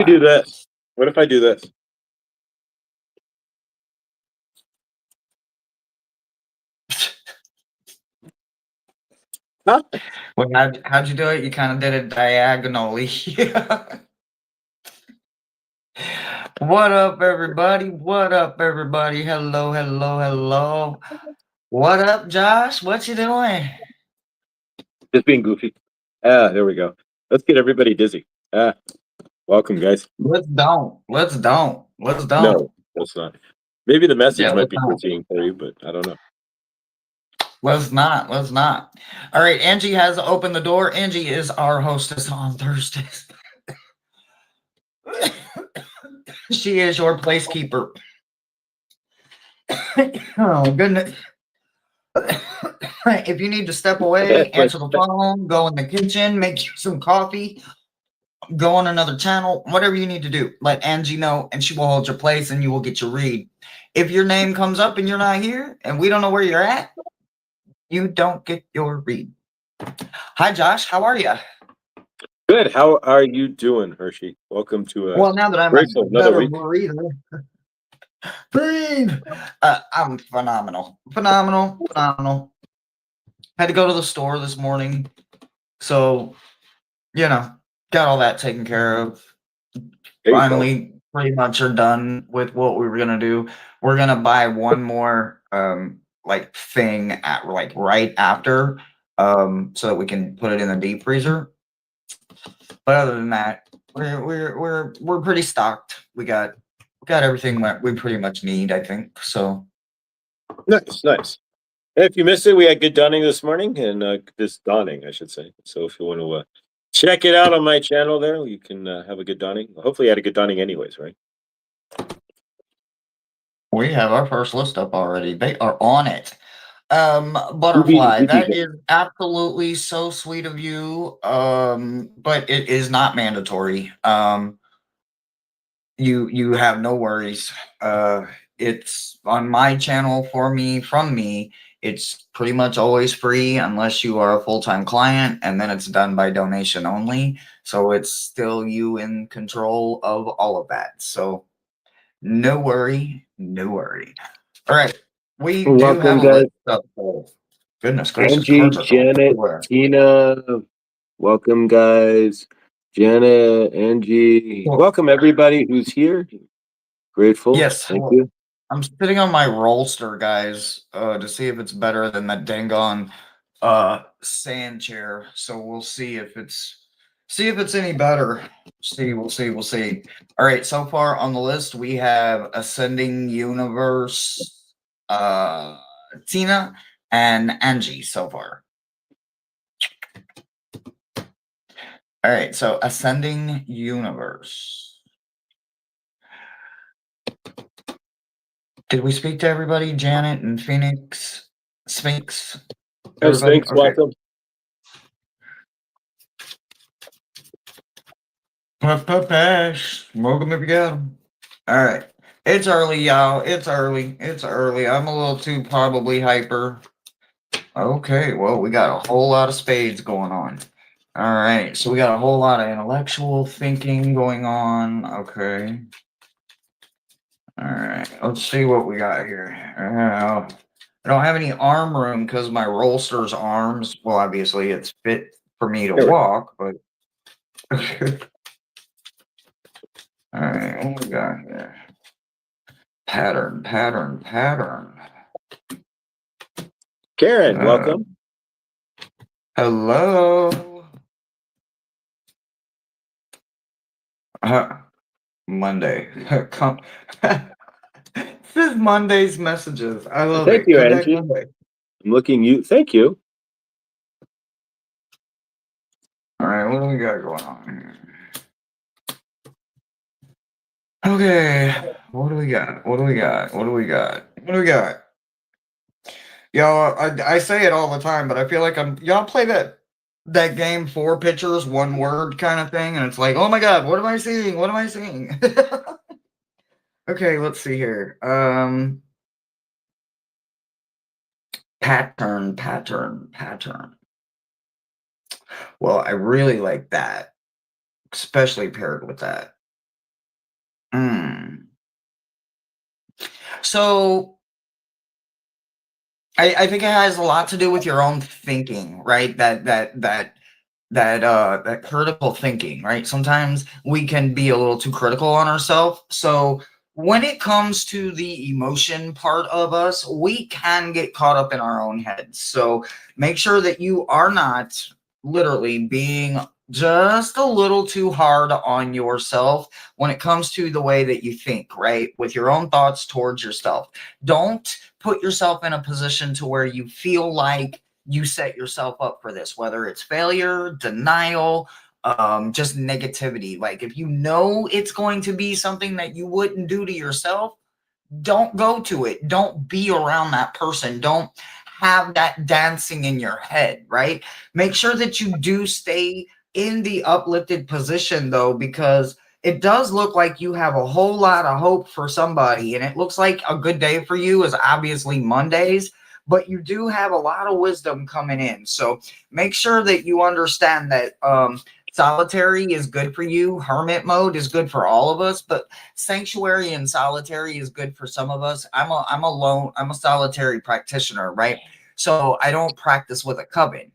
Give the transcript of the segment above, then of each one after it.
I do this? What if I do this? Huh? Well, how'd you do it? You kind of did it diagonally. What up, everybody? What up, everybody? Hello, hello, hello. What up, Josh? What you doing? Just being goofy. There we go. Let's get everybody dizzy. Welcome, guys. Let's don't. No, that's not. Maybe the message Yeah, might let's be don't. dizzying for you, but I don't know. Let's not. Let's not. All right, Angie has opened the door. Angie is our hostess on Thursdays. She is your placekeeper. Oh, goodness. If you need to step away, answer the phone, go in the kitchen, make you some coffee, go on another channel, whatever you need to do, let Angie know and she will hold your place and you will get your read. If your name comes up and you're not here and we don't know where you're at, you don't get your read. Hi, Josh. How are you? Good. How are you doing, Hershey? Welcome to Well, now that I'm Rachel, a another better week. breather. Breathe. I'm phenomenal. Phenomenal. Had to go to the store this morning. So, got all that taken care of. Finally, pretty much are done with what we were going to do. We're going to buy one more thing at right after so that we can put it in the deep freezer. But other than that, we're pretty stocked. We got everything that we pretty much need, I think. So Nice. If you missed it, we had good dawning this morning, and this dawning, I should say. So if you want to check it out on my channel there, you can have a good dawning. Hopefully you had a good dawning anyways, right? we have our first list up already. They are on it. Butterfly, that is absolutely so sweet of you. But it is not mandatory. You have no worries. It's on my channel from me. It's pretty much always free unless you are a full-time client, and then it's done by donation only. So it's still you in control of all of that. So no worry. All right. We do have a list of goodness gracious. Angie, Janet, Tina, welcome, guys. Janet, Angie, welcome everybody who's here. Grateful. Yes, thank you. I'm sitting on my rollster, guys, to see if it's better than that dang on sand chair. So we'll see if it's any better. We'll see. All right, so far on the list we have Ascending Universe, Tina, and Angie so far. All right, so Ascending Universe. Did we speak to everybody? Janet and Phoenix, Sphinx. Sphinx, okay. Welcome. Welcome if you got them. All right. It's early, y'all. It's early. I'm a little too probably hyper. Okay, well, we got a whole lot of spades going on. All right, so we got a whole lot of intellectual thinking going on. Okay. All right, let's see what we got here. I don't have any arm room because my rollster's arms, well, obviously it's fit for me to walk, but... All right, what we got here? Pattern. Karen, welcome. Hello. Monday. Come. This is Monday's messages. I love it. Thank you, Angie. I'm looking you. Thank you. All right, what do we got going on here? Okay, what do we got? Y'all, I say it all the time, but I feel like y'all play that game 4 pictures, 1 word kind of thing, and it's like, oh my god, what am I seeing? Okay, let's see here. Pattern. Well, I really like that, especially paired with that. So I think it has a lot to do with your own thinking, right? That critical thinking, right? Sometimes we can be a little too critical on ourselves. So when it comes to the emotion part of us, we can get caught up in our own heads. So make sure that you are not literally being just a little too hard on yourself when it comes to the way that you think, right? With your own thoughts towards yourself. Don't put yourself in a position to where you feel like you set yourself up for this, whether it's failure, denial, just negativity. Like if you know it's going to be something that you wouldn't do to yourself, don't go to it. Don't be around that person. Don't have that dancing in your head, right? Make sure that you do stay in the uplifted position though, because it does look like you have a whole lot of hope for somebody, and it looks like a good day for you is obviously Mondays, but you do have a lot of wisdom coming in. So make sure that you understand that solitary is good for you. Hermit mode is good for all of us, but sanctuary and solitary is good for some of us. I'm alone. I'm a solitary practitioner, right? So I don't practice with a coven.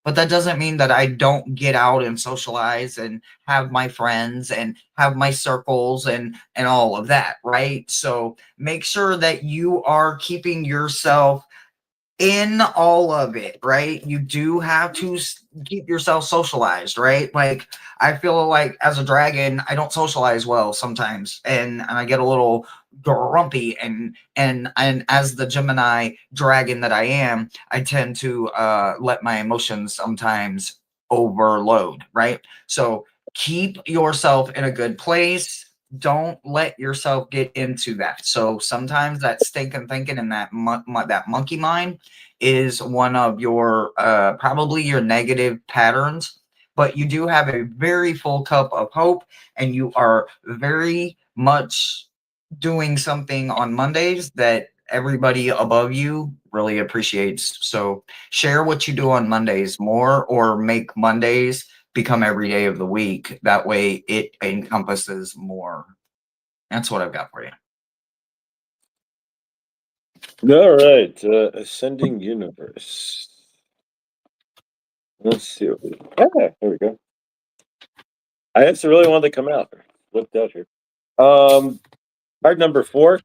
But that doesn't mean that I don't get out and socialize and have my friends and have my circles and all of that, right? So make sure that you are keeping yourself in all of it, right? You do have to keep yourself socialized, right? Like I feel like as a dragon, I don't socialize well sometimes, and I get a little grumpy, and as the Gemini dragon that I am, I tend to let my emotions sometimes overload, right? So keep yourself in a good place. Don't let yourself get into that. So sometimes that stinking thinking and that monkey mind is one of your probably your negative patterns, but you do have a very full cup of hope, and you are very much doing something on Mondays that everybody above you really appreciates. So share what you do on Mondays more, or make Mondays become every day of the week. That way it encompasses more. That's what I've got for you. All right, ascending universe. Let's see. There we go. I actually really wanted to come out. Looked out here. Card number 4.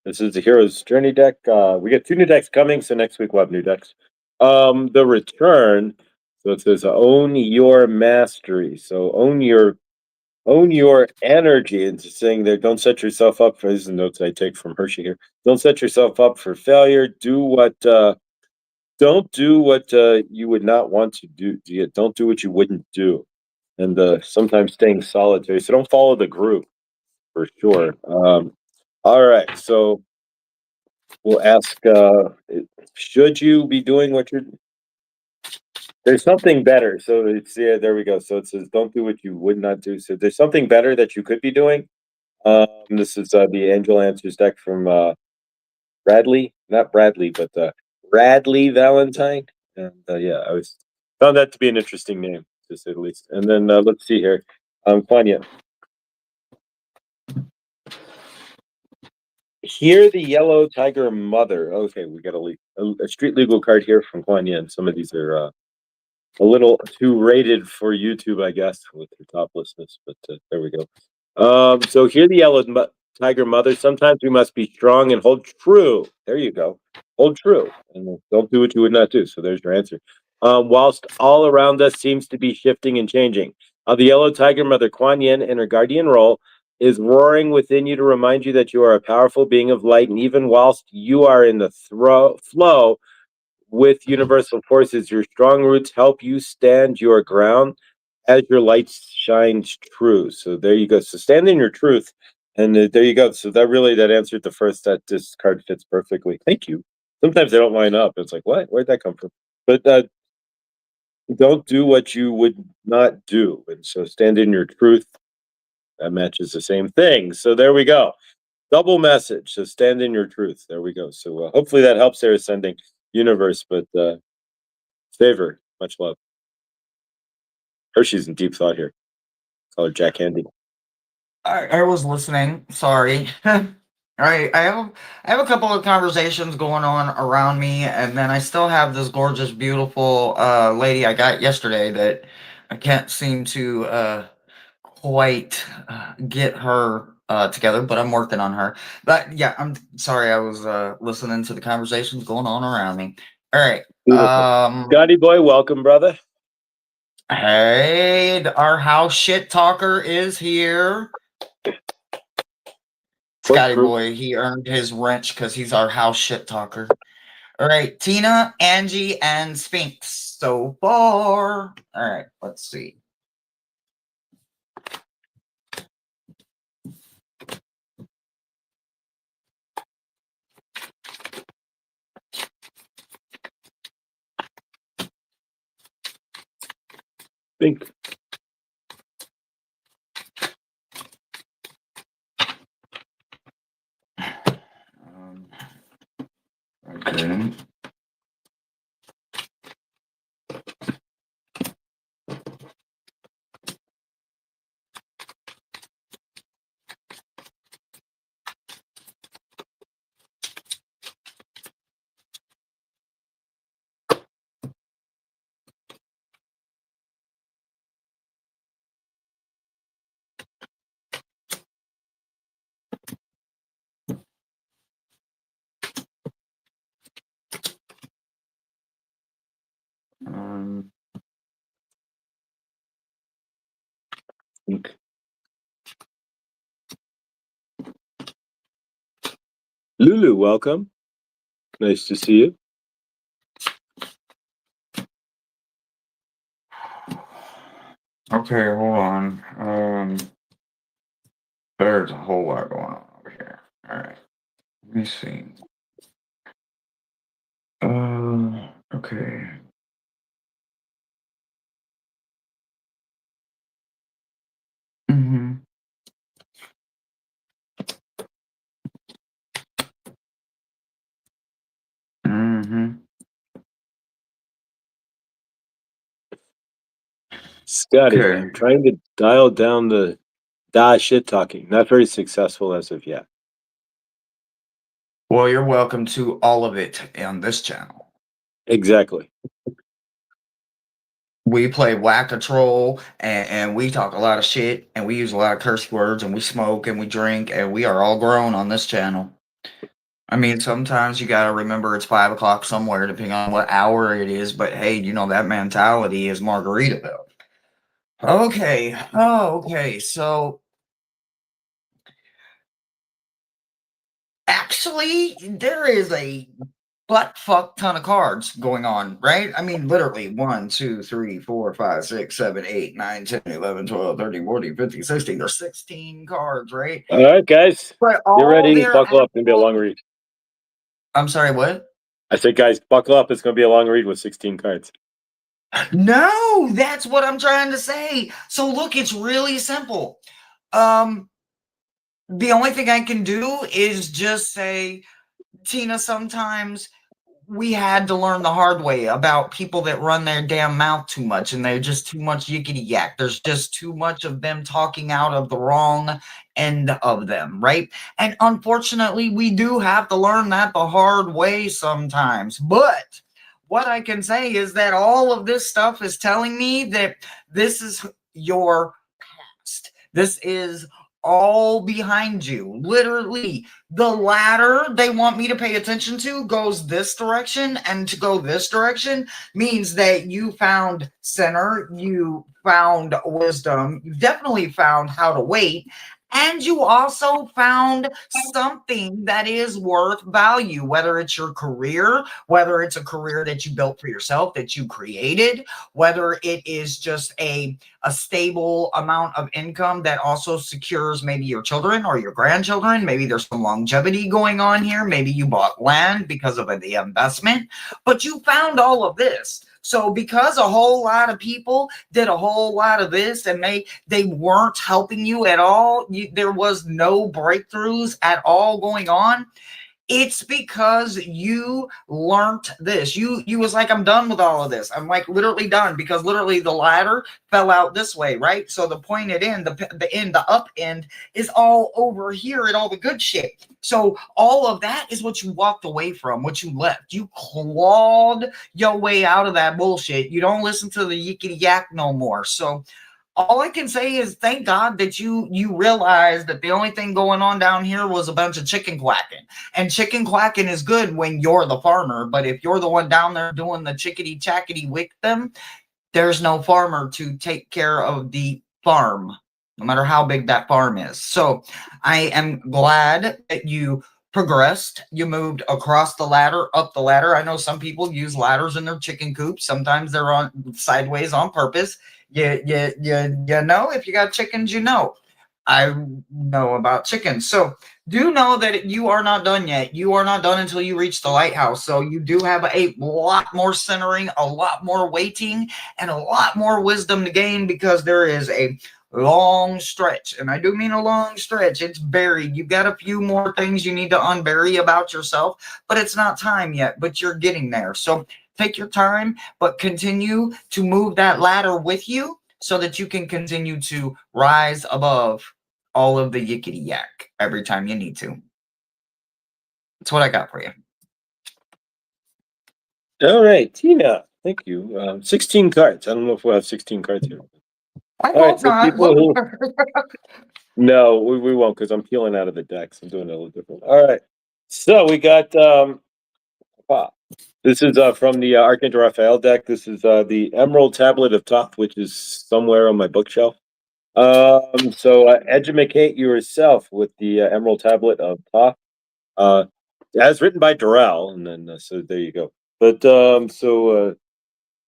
This is the Hero's Journey deck. We got 2 new decks coming, so next week we'll have new decks. The return. So it says own your mastery. So own your energy. And just saying there, don't set yourself up for, these are the notes I take from Hershey here. Don't set yourself up for failure. Don't do what you would not want to do. Don't do what you wouldn't do. And sometimes staying solitary. So don't follow the group for sure. All right. So we'll ask, should you be doing what you're, there's something better. So it's, yeah, there we go. So it says, don't do what you would not do. So there's something better that you could be doing. This is the Angel Answers deck from Bradley, not Bradley, but Radley Valentine. And yeah, I was found that to be an interesting name, to say the least. And then let's see here. Kuan Yin. Hear the Yellow Tiger Mother. Okay, we got a street legal card here from Kuan Yin. Some of these are a little too rated for YouTube, I guess, with their toplessness, but there we go. So hear the Tiger Mother. Sometimes we must be strong and hold true. There you go. Hold true and don't do what you would not do. So there's your answer. Whilst all around us seems to be shifting and changing, the Yellow Tiger Mother, Kuan Yin, in her guardian role, is roaring within you to remind you that you are a powerful being of light, and even whilst you are in the flow with universal forces, your strong roots help you stand your ground as your light shines true. So there you go. So stand in your truth, and there you go. So that answered the first. That this card fits perfectly. Thank you. Sometimes they don't line up. It's like, what? Where'd that come from? But don't do what you would not do, and so stand in your truth. That matches the same thing. So there we go. Double message. So stand in your truth. There we go. So hopefully that helps their ascending universe. But favor, much love. Hershey's in deep thought here. Call her Jack Handy. I was listening. Sorry. I have a couple of conversations going on around me, and then I still have this gorgeous, beautiful lady I got yesterday that I can't seem to quite get her together, but I'm working on her. But yeah, I'm sorry. I was listening to the conversations going on around me. All right. Beautiful. Scotty boy, welcome, brother. Hey, our house shit talker is here. Scotty boy, he earned his wrench because he's our house shit talker. All right, Tina, Angie, and Sphinx so far. All right, let's see. Think. Okay. Think. Lulu, welcome. Nice to see you. Okay, hold on. There's a whole lot going on over here. All right, let me see. Okay. Mm-hmm. Mm-hmm. Scotty, Okay. I'm trying to dial down the shit talking. Not very successful as of yet. Well, you're welcome to all of it on this channel. Exactly. We play whack-a-troll, and we talk a lot of shit, and we use a lot of curse words, and we smoke, and we drink, and we are all grown on this channel. I mean, sometimes you gotta remember it's 5 o'clock somewhere, depending on what hour it is, but hey, you know, that mentality is Margaritaville. Okay. Oh, okay. So, actually, there is a butt fuck ton of cards going on, right? I mean, literally 1, 2, 3, 4, 5, 6, 7, 8, 9, 10, 11, 12, 13, 14, 15, 16. There's 16 cards, right? All right, guys. But Get all ready. their Buckle up. It's going to be a long read. I'm sorry, what? I said, guys, buckle up. It's going to be a long read with 16 cards. No, that's what I'm trying to say. So look, it's really simple. The only thing I can do is just say, Tina, sometimes we had to learn the hard way about people that run their damn mouth too much and they're just too much yickety yak. There's just too much of them talking out of the wrong end of them, right? And unfortunately, we do have to learn that the hard way sometimes. But what I can say is that all of this stuff is telling me that this is your past. This is all behind you. Literally, the ladder they want me to pay attention to goes this direction, and to go this direction means that you found center, you found wisdom, you definitely found how to wait, and you also found something that is worth value, whether it's your career, whether it's a career that you built for yourself, that you created, whether it is just a stable amount of income that also secures maybe your children or your grandchildren. Maybe there's some longevity going on here. Maybe you bought land because of the investment, but you found all of this. So because a whole lot of people did a whole lot of this and they weren't helping you at all, there was no breakthroughs at all going on, It's because you learned this. You was like, I'm done with all of this. I'm like literally done, because literally the ladder fell out this way, right? So the pointed end, the up end is all over here and all the good shit. So all of that is what you walked away from, what you left. You clawed your way out of that bullshit. You don't listen to the yickety yak no more. So all I can say is thank God that you realized that the only thing going on down here was a bunch of chicken quacking. And chicken quacking is good when you're the farmer, but if you're the one down there doing the chickity chackity with them, there's no farmer to take care of the farm, no matter how big that farm is. So I am glad that you progressed. You moved across the ladder, up the ladder. I know some people use ladders in their chicken coops. Sometimes they're on sideways on purpose. You know, if you got chickens, you know. I know about chickens. So do know that you are not done yet. You are not done until you reach the lighthouse. So you do have a lot more centering, a lot more waiting, and a lot more wisdom to gain, because there is a long stretch. And I do mean a long stretch. It's buried. You've got a few more things you need to unbury about yourself, but it's not time yet, but you're getting there. So take your time, but continue to move that ladder with you so that you can continue to rise above all of the yickety yak every time you need to. That's what I got for you. All right, Tina. Thank you. 16 cards. I don't know if we'll have 16 cards here. I All right, hope so not. people who no, we won't, because I'm peeling out of the decks. I'm doing it a little different. All right. So we got ah, this is from the Archangel Raphael deck. This is the Emerald Tablet of Thoth, which is somewhere on my bookshelf. So educate yourself with the Emerald Tablet of Thoth, as written by Durrell, and then so there you go. But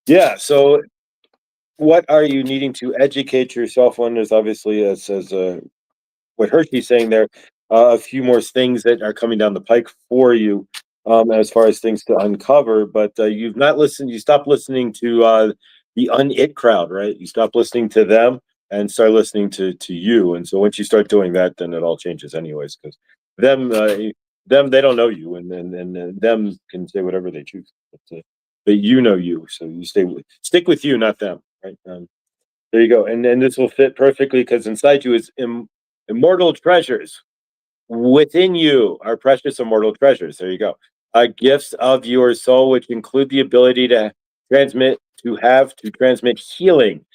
yeah. So what are you needing to educate yourself on? There's obviously, as what Hershey's saying there, a few more things that are coming down the pike for you, as far as things to uncover. But you've not listened. You stopped listening to the un-it crowd, right? You stop listening to them and start listening to you. And so once you start doing that, then it all changes, anyways. Because them, them, they don't know you, and them can say whatever they choose. But you know you, so you stick with you, not them, right? There you go, and this will fit perfectly because inside you is immortal treasures. Within you are precious immortal treasures. There you go. Gifts of your soul, which include the ability to transmit healing.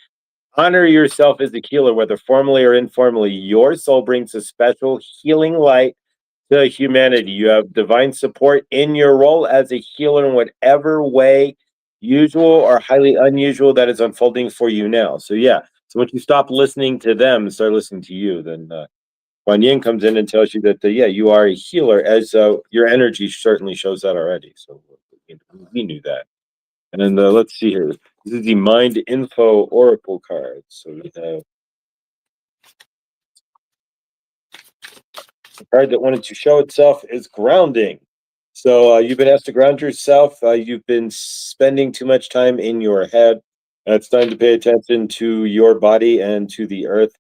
Honor yourself as a healer, whether formally or informally. Your soul brings a special healing light to humanity. You have divine support in your role as a healer in whatever way, usual or highly unusual, that is unfolding for you now. So yeah. So once you stop listening to them and start listening to you, then Kuan Yin comes in and tells you that yeah, you are a healer, as your energy certainly shows that already. So we knew that. And then let's see here. This is the Mind Info Oracle card. So we have the card that wanted to show itself is grounding. So you've been asked to ground yourself. You've been spending too much time in your head. It's time to pay attention to your body and to the earth.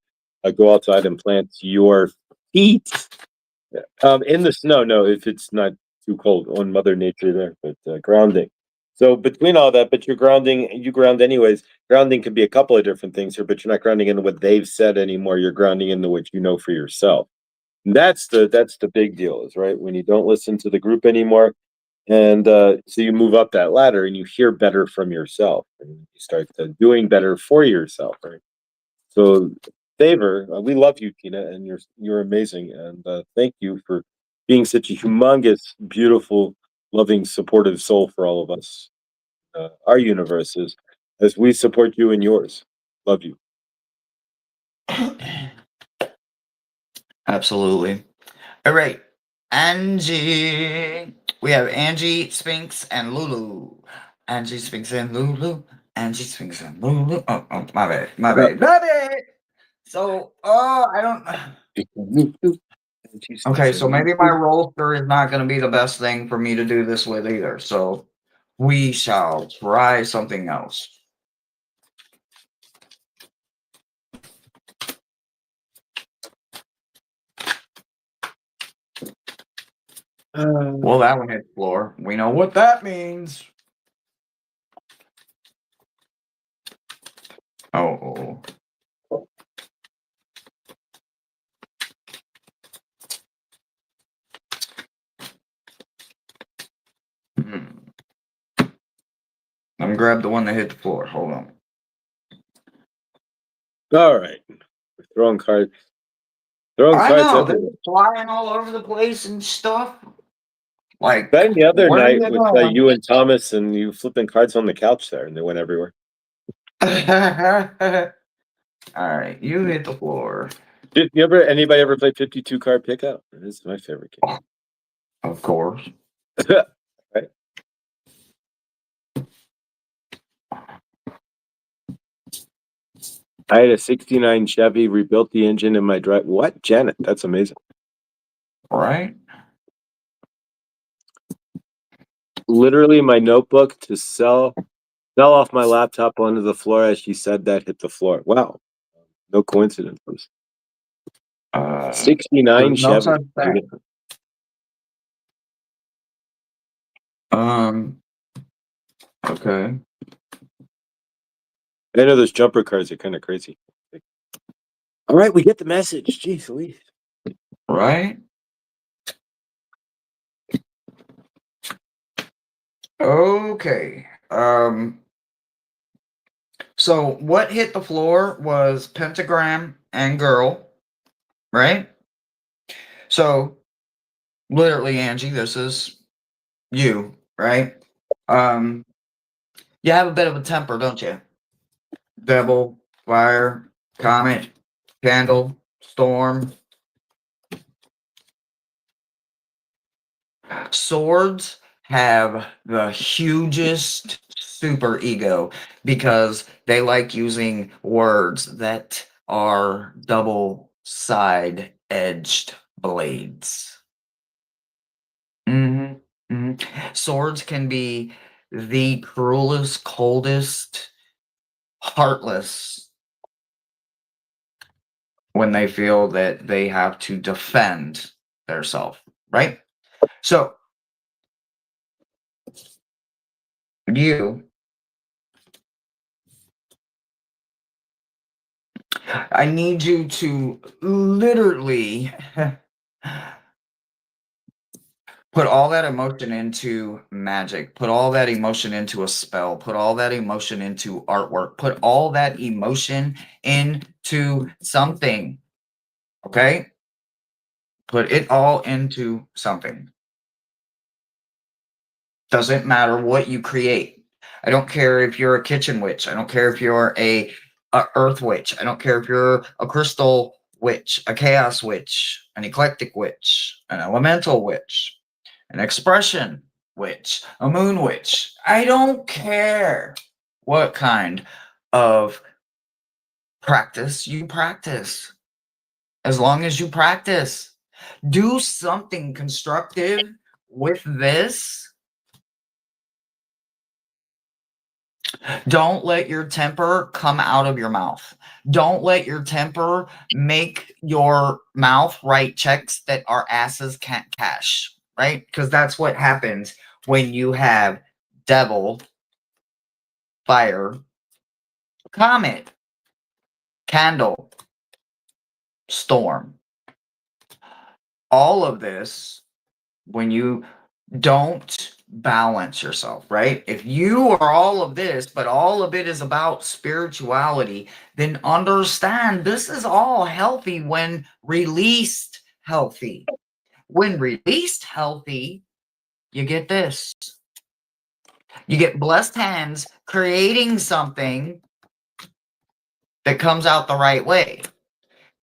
Go outside and plant your feet in the snow. No, if it's not too cold, on Mother Nature there, but grounding. So between all that, but you're grounding, you ground anyways. Grounding can be a couple of different things here, but you're not grounding into what they've said anymore. You're grounding into what you know for yourself. And that's the big deal, is right when you don't listen to the group anymore, and so you move up that ladder and you hear better from yourself, and you start doing better for yourself, right? So, favor, we love you, Tina, and you're amazing, and thank you for being such a humongous, beautiful, loving, supportive soul for all of us. Our universes, as we support you and yours. Love you. Absolutely. All right. Angie. We have Angie, Sphinx, and Lulu. Angie, Sphinx, and Lulu. Angie, Sphinx, and Lulu. Oh, my bad. My bad. My bad. So, I don't. Okay, so maybe my roster is not going to be the best thing for me to do this with either. So we shall try something else. Well, that one hit the floor. We know what that means. Oh. I'm gonna grab the one that hit the floor. Hold on. All right. We're throwing cards. I know they're everywhere. flying all over the place and stuff. Like Then the other where are night they with going? you and Thomas and you flipping cards on the couch there, and they went everywhere. All right, you hit the floor. Did anybody ever play 52 card pickup? This is my favorite game. Of course. Right? I had a 69 Chevy, rebuilt the engine in my drive. What? Janet, that's amazing. Right? Literally my notebook to sell off my laptop onto the floor as she said that hit the floor. Wow. No coincidences. 69 there's no Chevy. such thing. Okay. I know those jumper cars are kind of crazy. All right, we get the message. Jeez Louise. Right? Okay. So what hit the floor was pentagram and girl, right? So literally, Angie, this is you, right? You have a bit of a temper, don't you? Devil, fire, comet, candle, storm. Swords have the hugest super ego because they like using words that are double side edged blades. Swords can be the cruelest, coldest, heartless when they feel that they have to defend themselves, right? So, I need you to literally put all that emotion into magic, put all that emotion into a spell, put all that emotion into artwork, put all that emotion into something. Okay? Put it all into something. Doesn't matter what you create. I don't care if you're a kitchen witch. I don't care if you're a earth witch. I don't care if you're a crystal witch, a chaos witch, an eclectic witch, an elemental witch, an expression witch, a moon witch. I don't care what kind of practice you practice. As long as you practice, do something constructive with this. Don't let your temper come out of your mouth. Don't let your temper make your mouth write checks that our asses can't cash, right? Because that's what happens when you have devil, fire, comet, candle, storm. All of this, when you don't balance yourself, right? If you are all of this, but all of it is about spirituality, then understand this is all healthy when released healthy. When released healthy, you get this. You get blessed hands creating something that comes out the right way.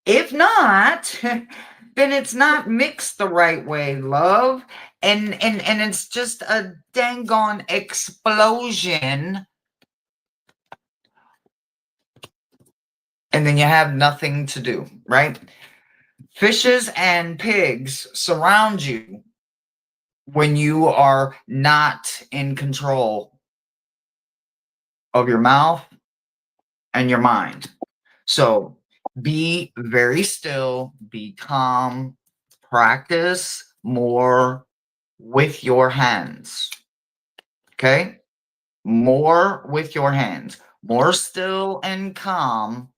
If not, then it's not mixed the right way, love. And it's just a dang on explosion. And then you have nothing to do, right? Fishes and pigs surround you when you are not in control of your mouth and your mind. So be very still, be calm, practice more with your hands. Okay? More with your hands. More still and calm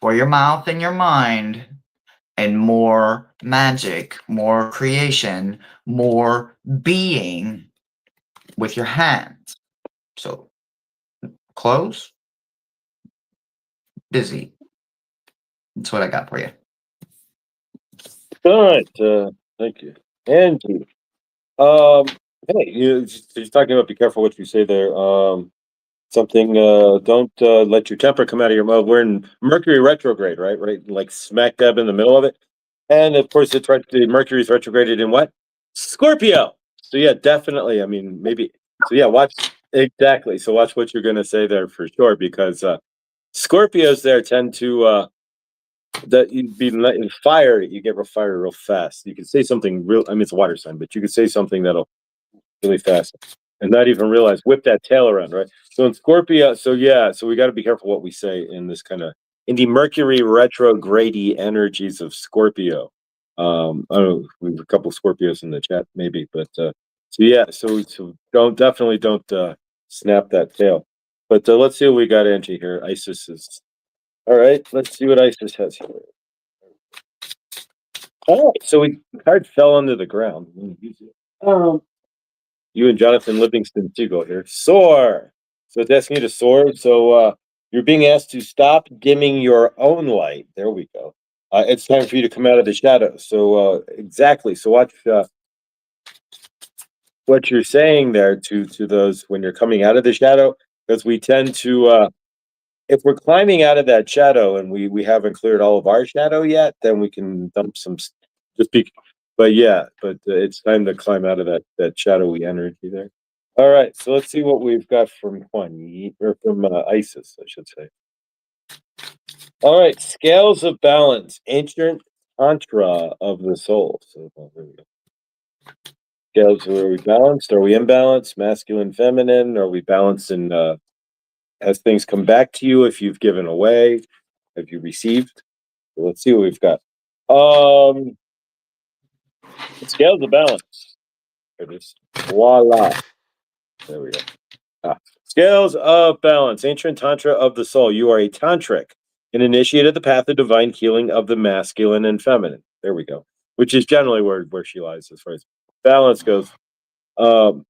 for your mouth and your mind, and more magic, more creation, more being with your hands. So close, busy. That's what I got for you. All right. Thank you. Angie. Hey, you're talking about be careful what you say there. Something, don't let your temper come out of your mouth. We're in Mercury retrograde, right? Right, like smack dab in the middle of it. And of course, Mercury's retrograded in what? Scorpio. So yeah, definitely. I mean, maybe. So yeah, watch exactly. So watch what you're going to say there for sure, because Scorpios there tend to that you'd be letting fire. You get real fire real fast. You can say something real. I mean, it's a water sign, but you could say something that'll really fast and not even realize, whip that tail around, right? So in Scorpio, so yeah, so we got to be careful what we say in this kind of in the Mercury retrograde energies of Scorpio. I don't know, we have a couple of Scorpios in the chat, maybe, but so yeah, so don't snap that tail. But let's see what we got, Angie here. Isis is all right. Let's see what Isis has here. All right, so the card fell onto the ground. Um, you and Jonathan Livingston Seagull here. Soar. So it's asking you to soar. So you're being asked to stop dimming your own light. There we go. It's time for you to come out of the shadows. So exactly. So watch what you're saying there to those when you're coming out of the shadow, because we tend to if we're climbing out of that shadow and we haven't cleared all of our shadow yet, then we can dump some just be. But yeah, but it's time to climb out of that shadowy energy there. All right, so let's see what we've got from Kuan Yin, or from Isis, I should say. All right, scales of balance, ancient tantra of the soul. So there we go. Scales, are we balanced? Are we imbalanced? Masculine, feminine? Are we balanced in as things come back to you? If you've given away, have you received? So let's see what we've got. Um, scales of balance. There it is. Voila. There we go. Scales of balance, ancient tantra of the soul. You are a tantric, an initiate of the path of divine healing of the masculine and feminine. There we go. Which is generally where she lies as far as balance goes. Um,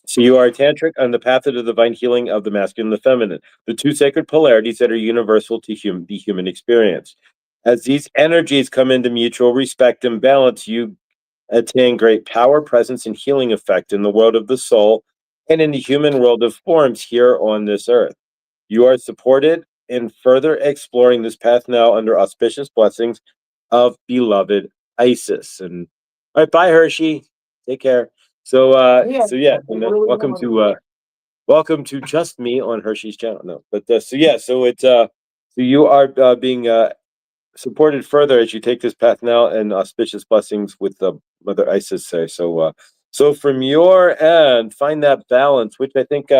so you are a tantric on the path of the divine healing of the masculine and the feminine, the two sacred polarities that are universal to the human experience. As these energies come into mutual respect and balance, you attain great power, presence, and healing effect in the world of the soul and in the human world of forms here on this earth. You are supported in further exploring this path now under auspicious blessings of beloved Isis. And all right, bye Hershey. Take care. So welcome to Just Me on Hershey's channel. No, but so you are being supported further as you take this path now, and auspicious blessings with the Mother Isis say. So from your end, find that balance, which I think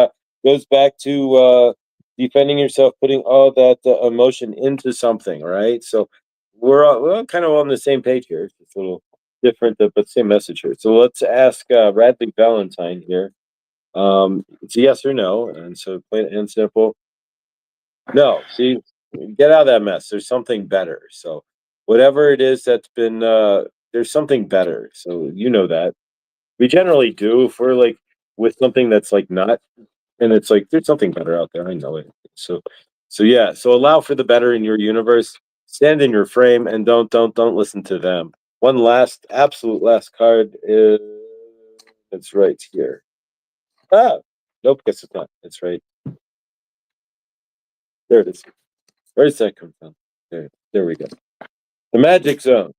goes back to defending yourself, putting all that emotion into something, right? So we're all kind of on the same page here. It's a little different, but same message here. So let's ask Radley Valentine here. It's a yes or no, and so plain and simple. No, see, get out of that mess. There's something better. So whatever it is that's been there's something better. So you know that. We generally do if we're like with something that's like not, and it's like there's something better out there. I know it. So yeah, so allow for the better in your universe. Stand in your frame and don't listen to them. One last absolute last card is it's right here. Ah, nope, guess it's not. It's right. There it is. Where's that come from? There we go. The magic zone.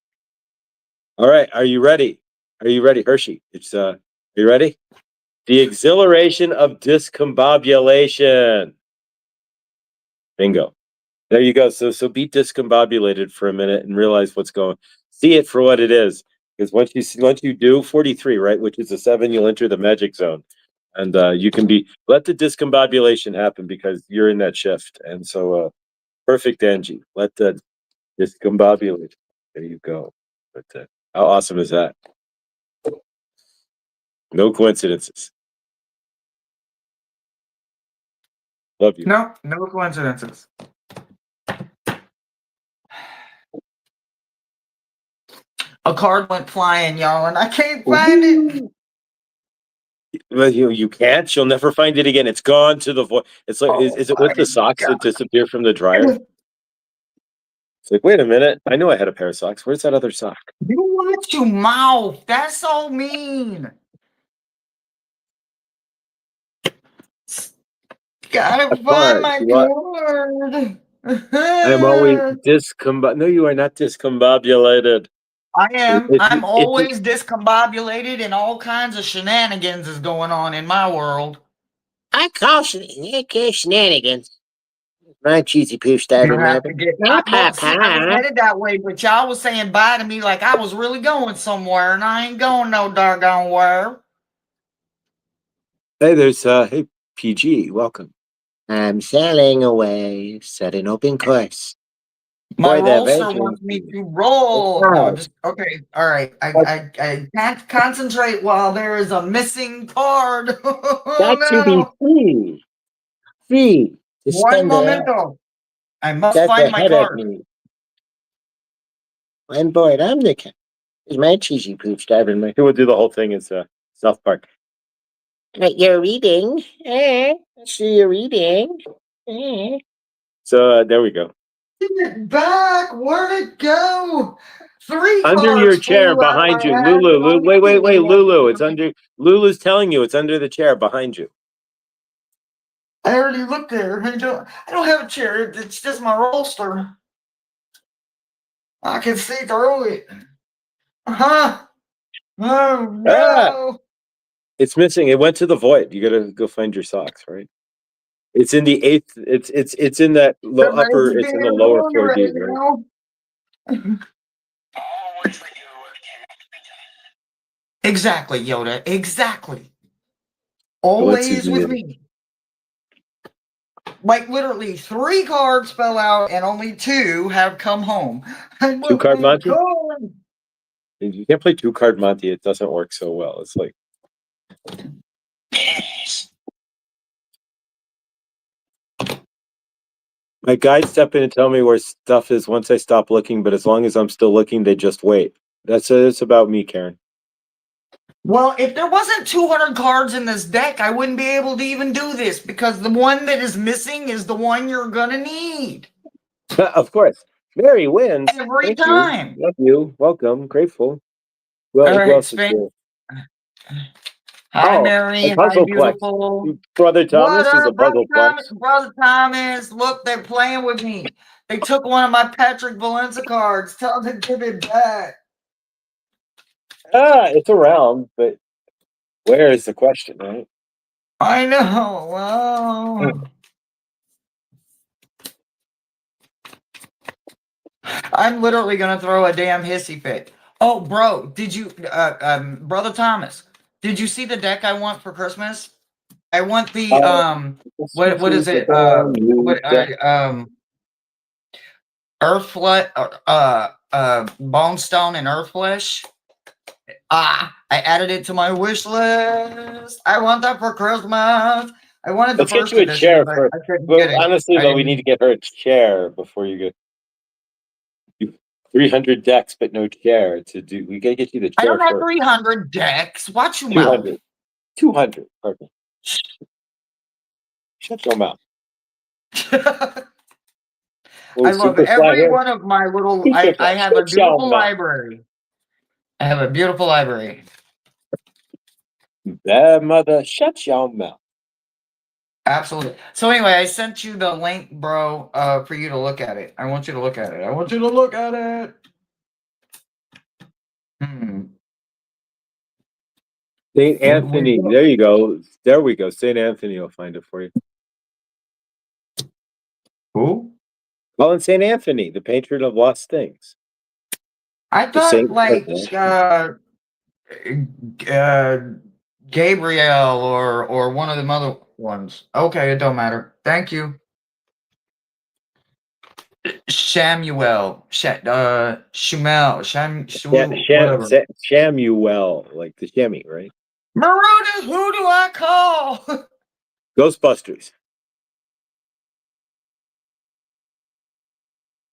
All right, are you ready? Are you ready, Hershey? Are you ready? The exhilaration of discombobulation. Bingo. There you go. So be discombobulated for a minute and realize what's going. See it for what it is. Because once you do 43, right, which is a 7, you'll enter the magic zone. And you can let the discombobulation happen because you're in that shift. And so perfect, Angie. Let the discombobulate. There you go. But how awesome is that? No coincidences. Love you. No coincidences. A card went flying, y'all, and I can't find it. Well, you can't. You'll never find it again. It's gone to the void. It's like, is it with the socks that disappear from the dryer? It's like, wait a minute. I knew I had a pair of socks. Where's that other sock? You watch your mouth. That's so mean. Gotta find my card. I am always No, you are not discombobulated. I am. I'm always discombobulated, and all kinds of shenanigans is going on in my world. I call shenanigans. My cheesy pooch diver mother. I was headed that way, but y'all was saying bye to me like I was really going somewhere, and I ain't going no doggone where. Hey, there's hey PG, welcome. I'm sailing away, set an open course. My For the rollster virgin. wants me to roll. No, just okay. All right. I can't concentrate while there is a missing card. Got to be free. Free to One spend momento. I must that's find my ahead of card. me. I'm bored. I'm the cat. Is my cheesy pooch diver mother. We'll do the whole thing as South Park. You're reading. I see you're reading. So there we go. Give it back. Where'd it go? Three Under cards your chair flew out behind my you, hand, Lulu. and only Wait, two Lulu. left. It's under. Lulu's telling you it's under the chair behind you. I already looked there. I don't have a chair. It's just my rollster. I can see through it. Oh no! Ah! It's missing. It went to the void. You gotta go find your socks, right? It's in the 8th. It's in that upper. It's in the lower 4D, right? Exactly, Yoda. Exactly. Always with me. Like literally 3 cards fell out and only 2 have come home. 2-card Monty? You can't play 2-card Monty. It doesn't work so well. It's like. My guides step in and tell me where stuff is once I stop looking, but as long as I'm still looking, they just wait. It's about me, Karen. Well, if there wasn't 200 cards in this deck, I wouldn't be able to even do this because the one that is missing is the one you're gonna need. Of course. Mary wins. Every time. Love you. Welcome. Grateful. Well, all right, Spain. Hi, Mary. Hi, beautiful. Brother Thomas is a puzzle plex. Brother Thomas, look, they're playing with me. They took one of my Patrick Valenza cards. Tell them to give it back. It's around, but where is the question, right? I know. Well, I'm literally gonna throw a damn hissy fit. Oh, bro, did you, Brother Thomas? Did you see the deck I want for Christmas? I want the what is it? Earth flesh, bone stone and earth flesh. I added it to my wish list. I want that for Christmas. I wanted the first edition. Let's get you a chair first. But honestly, though, we need to get her a chair before you get 300 decks, but no chair to do. We gotta get you the chair. I don't have 300 decks. Watch your 200. mouth. 200. Pardon. Shut your mouth. I love every one of my little. I have a beautiful library. I have a beautiful library. Bad mother, shut your mouth. Absolutely. So anyway, I sent you the link, bro, for you to look at it. I want you to look at it. I want you to look at it. St. Anthony. There you go. There we go. St. Anthony will find it for you. Who? Colin St. Anthony, the patron of lost things. I thought like Gabriel or one of them other ones. Okay, it don't matter. Thank you. Samuel, Shumel, Samuel, like the chamois, right? Maruda, who do I call? Ghostbusters.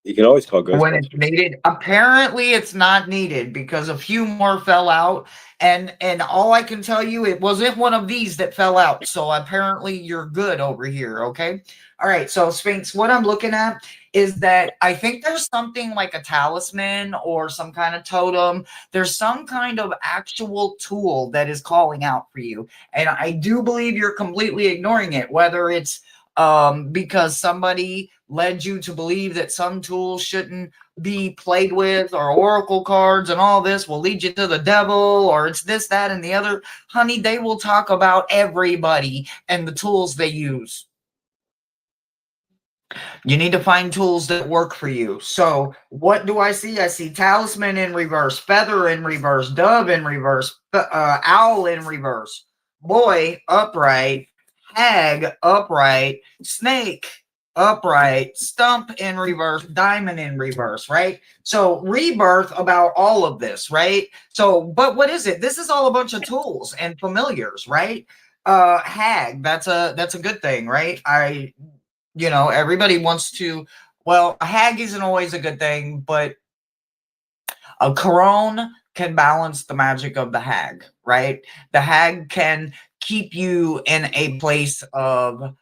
You can always call When it's Ghostbusters. needed. Apparently it's not needed because a few more fell out, and all I can tell you, it wasn't one of these that fell out. So apparently you're good over here, okay? All right, so Sphinx, what I'm looking at is that I think there's something like a talisman or some kind of totem. There's some kind of actual tool that is calling out for you. And I do believe you're completely ignoring it, whether it's because somebody led you to believe that some tools shouldn't be played with, or oracle cards and all this will lead you to the devil, or it's this, that, and the other. Honey, they will talk about everybody and the tools they use. You need to find tools that work for you. So what do I see? I see talisman in reverse, feather in reverse, dove in reverse, owl in reverse, boy upright, hag upright, snake upright, stump in reverse, diamond in reverse, right? So rebirth about all of this, right? So, but what is it? This is all a bunch of tools and familiars, right? Hag, that's a good thing, right? Everybody wants to, well, a hag isn't always a good thing, but a Corone can balance the magic of the hag, right? The hag can keep you in a place of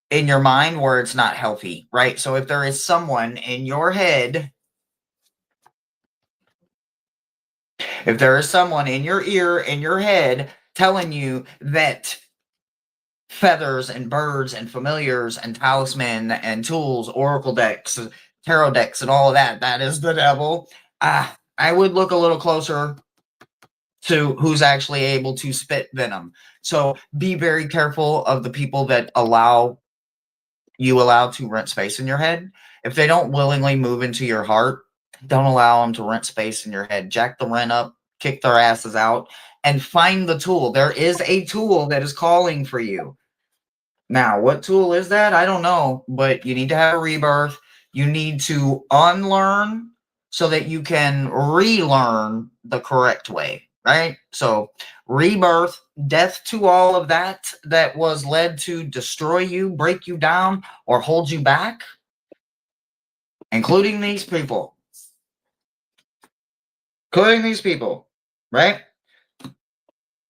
in your mind where it's not healthy, right? So if there is someone in your head, if there is someone in your ear, in your head, telling you that feathers and birds and familiars and talisman and tools, oracle decks, tarot decks, and all of that, that is the devil. I would look a little closer to who's actually able to spit venom. So be very careful of the people that allow to rent space in your head. If they don't willingly move into your heart, don't allow them to rent space in your head. Jack the rent up, kick their asses out, and find the tool. There is a tool that is calling for you. Now, what tool is that? I don't know, but you need to have a rebirth. You need to unlearn so that you can relearn the correct way, right? So, rebirth, death to all of that that was led to destroy you, break you down, or hold you back, including these people. Right?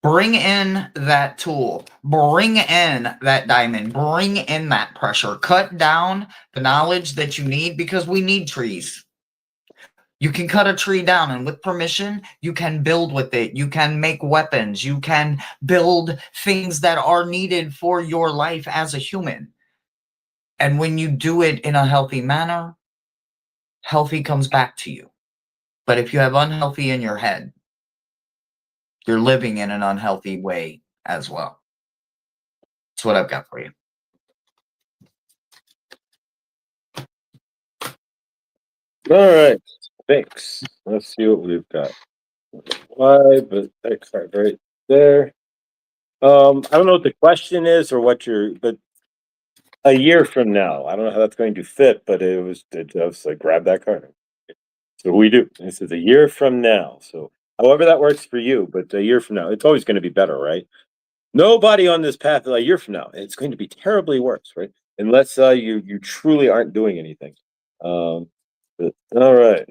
Bring in that tool, bring in that diamond, bring in that pressure, cut down the knowledge that you need, because we need trees. You can cut a tree down, and with permission, you can build with it. You can make weapons. You can build things that are needed for your life as a human. And when you do it in a healthy manner, healthy comes back to you. But if you have unhealthy in your head, you're living in an unhealthy way as well. That's what I've got for you. All right, thanks. Let's see what we've got. Why, but that card right there. I don't know what the question is or what but a year from now, I don't know how that's going to fit, but I was like, grab that card. So we do. This is a year from now. So however that works for you, but a year from now, it's always going to be better, right? Nobody on this path a year from now, it's going to be terribly worse, right? Unless you truly aren't doing anything. All right.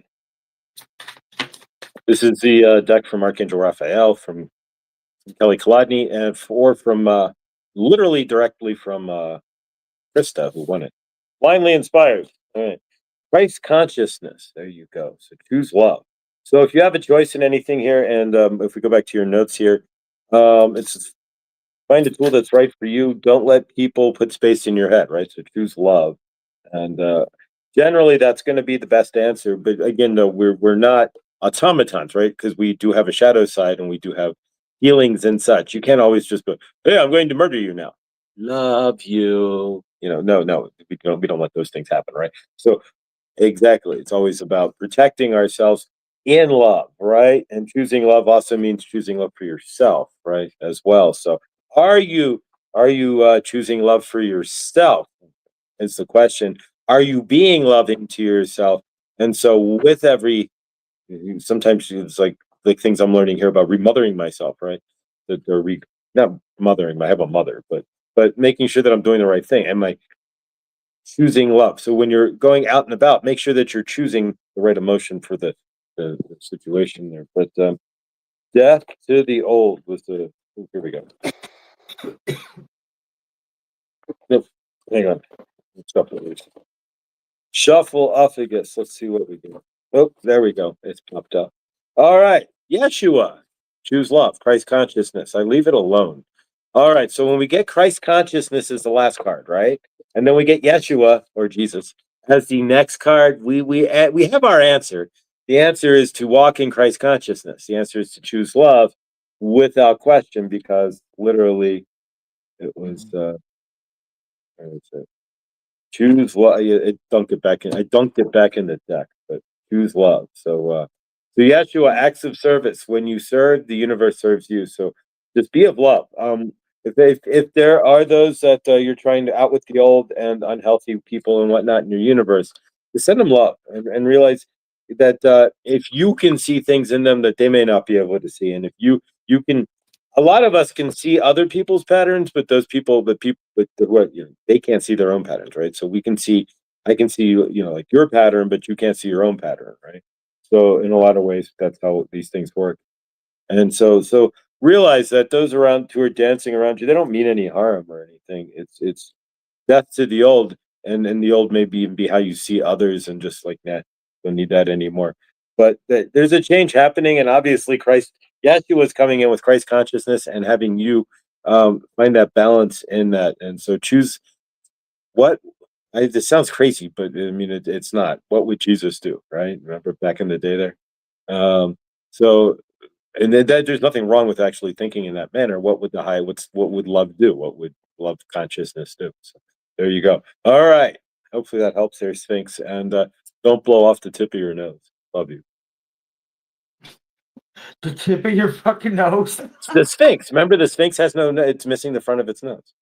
This is the deck from Archangel Raphael, from Kelly Kolodny, and from literally directly from Krista, who won it. Blindly inspired. All right. Christ consciousness. There you go. So choose love. So if you have a choice in anything here, and if we go back to your notes here, it's find a tool that's right for you. Don't let people put space in your head, right? So choose love. And generally that's going to be the best answer. But again, no, we're not automatons, right? Because we do have a shadow side and we do have feelings and such. You can't always just go, hey, I'm going to murder you now. Love you. No, we don't let those things happen, right? So exactly, it's always about protecting ourselves in love, right? And choosing love also means choosing love for yourself, right? As well. So are you choosing love for yourself? Is the question. Are you being loving to yourself? And so with every, sometimes it's like the things I'm learning here about remothering myself, right? That they're not mothering. I have a mother, but making sure that I'm doing the right thing. Am I choosing love? So when you're going out and about, make sure that you're choosing the right emotion for the situation there. But death to the old was the. Here we go. Nope. Hang on. Shuffle Ophagus. Let's see what we get. Oh, there we go. It's popped up. All right. Yeshua. Choose love. Christ consciousness. I leave it alone. All right. So when we get Christ consciousness is the last card, right? And then we get Yeshua or Jesus as the next card. We have our answer. The answer is to walk in Christ consciousness. The answer is to choose love without question, because literally it was where is it? Choose love. I dunked it back in the deck, but choose love. So Yeshua, acts of service. When you serve, the universe serves you. So just be of love. If there are those that you're trying to out with the old and unhealthy people and whatnot in your universe, just send them love and realize that if you can see things in them that they may not be able to see, and if you can, a lot of us can see other people's patterns, but they can't see their own patterns, right? So I can see, like your pattern, but you can't see your own pattern, right? So in a lot of ways, that's how these things work. And so realize that those around who are dancing around you, they don't mean any harm or anything. It's death to the old, and the old may be how you see others, and just like that, don't need that anymore. But there's a change happening, and obviously Christ, Yeshua is coming in with Christ consciousness and having you find that balance in that. And so choose what. This sounds crazy, but I mean it's not. What would Jesus do, right? Remember back in the day there. Um, so and there's nothing wrong with actually thinking in that manner. What would love do? What would love consciousness do? So there you go. All right. Hopefully that helps there, Sphinx. And don't blow off the tip of your nose. Love you. The tip of your fucking nose. It's the Sphinx. Remember, the Sphinx has it's missing the front of its nose.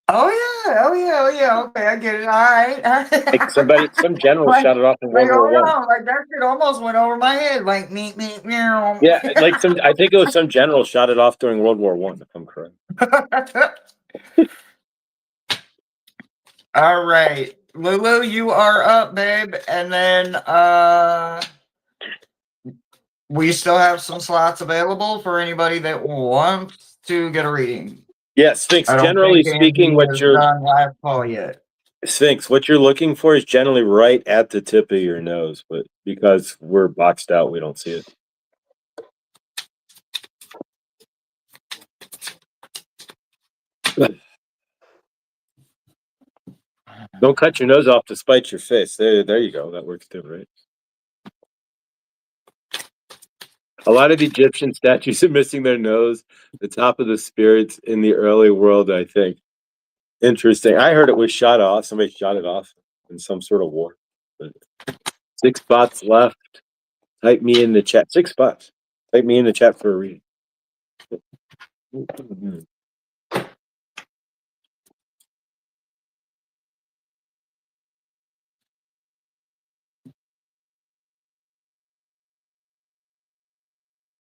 Oh yeah. Okay, I get it. All right. Like some general Like, shot it off in World War One. like that shit almost went over my head. Like meow. Yeah, like I think it was some general shot it off during World War One, if I'm correct. All right, Lulu, you are up, babe. And then we still have some slots available for anybody that wants to get a reading. Yeah, Sphinx. I don't Generally think speaking, Andy has done last call yet. Sphinx, what you're looking for is generally right at the tip of your nose, but because we're boxed out, we don't see it. Don't cut your nose off to spite your face. There you go. That works too, right? A lot of Egyptian statues are missing their nose. The top of the spirits in the early world, I think. Interesting. I heard it was shot off. Somebody shot it off in some sort of war. But 6 spots left. Type me in the chat. 6 spots. Type me in the chat for a reading.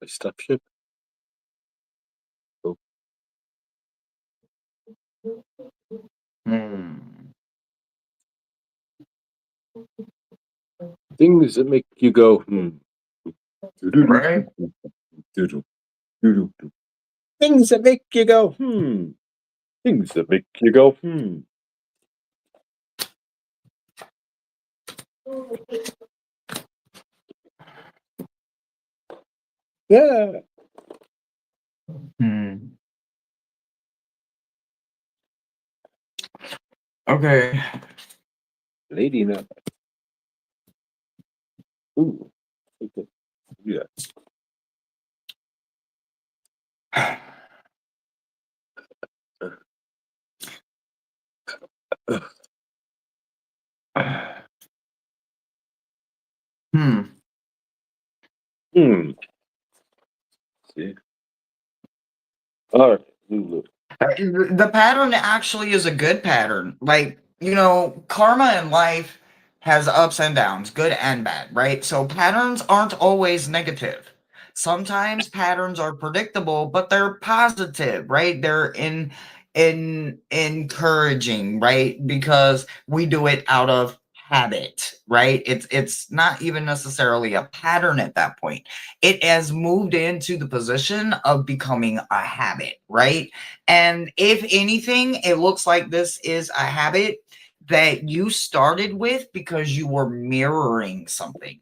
Stuff ship. Oh. Things that make you go, Right? Things that make you go, Things that make you go, Yeah. Okay. Lady nut. Ooh. Okay. Yeah. See. All right. The pattern actually is a good pattern. Like, karma in life has ups and downs, good and bad, right? So patterns aren't always negative. Sometimes patterns are predictable, but they're positive, right? They're in encouraging, right? Because we do it out of habit, right? It's not even necessarily a pattern at that point. It has moved into the position of becoming a habit, right? And if anything, it looks like this is a habit that you started with because you were mirroring something.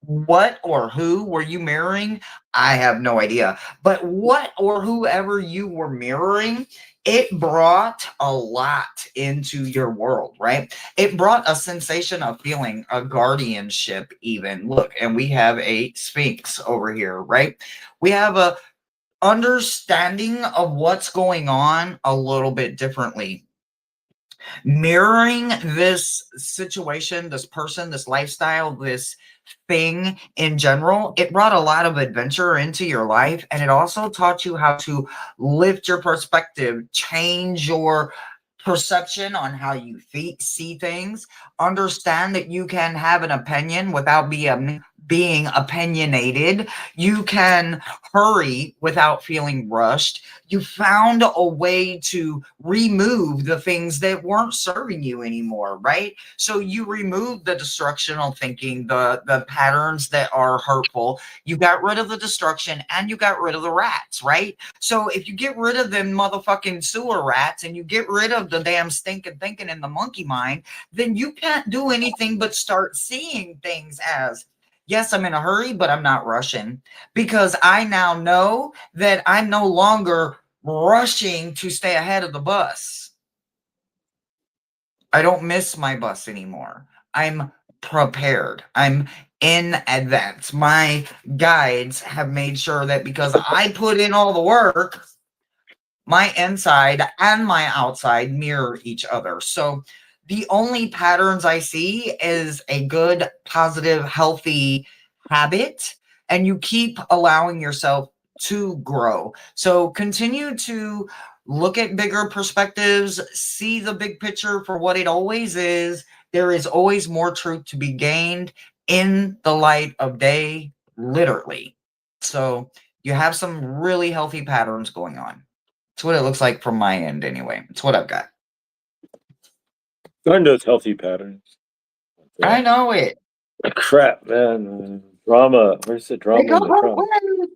What or who were you mirroring? I have no idea. But what or whoever you were mirroring, it brought a lot into your world, right? It brought a sensation of feeling, a guardianship, even. Look, and we have a Sphinx over here, right? We have a understanding of what's going on a little bit differently. Mirroring this situation, this person, this lifestyle, this thing in general, it brought a lot of adventure into your life, and it also taught you how to lift your perspective, change your perception on how you see things, understand that you can have an opinion without being opinionated, you can hurry without feeling rushed. You found a way to remove the things that weren't serving you anymore, right? So you removed the destructional thinking, the patterns that are hurtful. You got rid of the destruction and you got rid of the rats, right? So if you get rid of them motherfucking sewer rats and you get rid of the damn stinking thinking in the monkey mind, then you can't do anything but start seeing things as, yes, I'm in a hurry, but I'm not rushing, because I now know that I'm no longer rushing to stay ahead of the bus. I don't miss my bus anymore. I'm prepared. I'm in advance. My guides have made sure that because I put in all the work, my inside and my outside mirror each other. So the only patterns I see is a good, positive, healthy habit, and you keep allowing yourself to grow. So continue to look at bigger perspectives, see the big picture for what it always is. There is always more truth to be gained in the light of day, literally. So you have some really healthy patterns going on. It's what it looks like from my end, anyway. It's what I've got. Find those healthy patterns. I know it. Crap, man. Drama. Where's the drama Wake in up, the trauma? Harlan.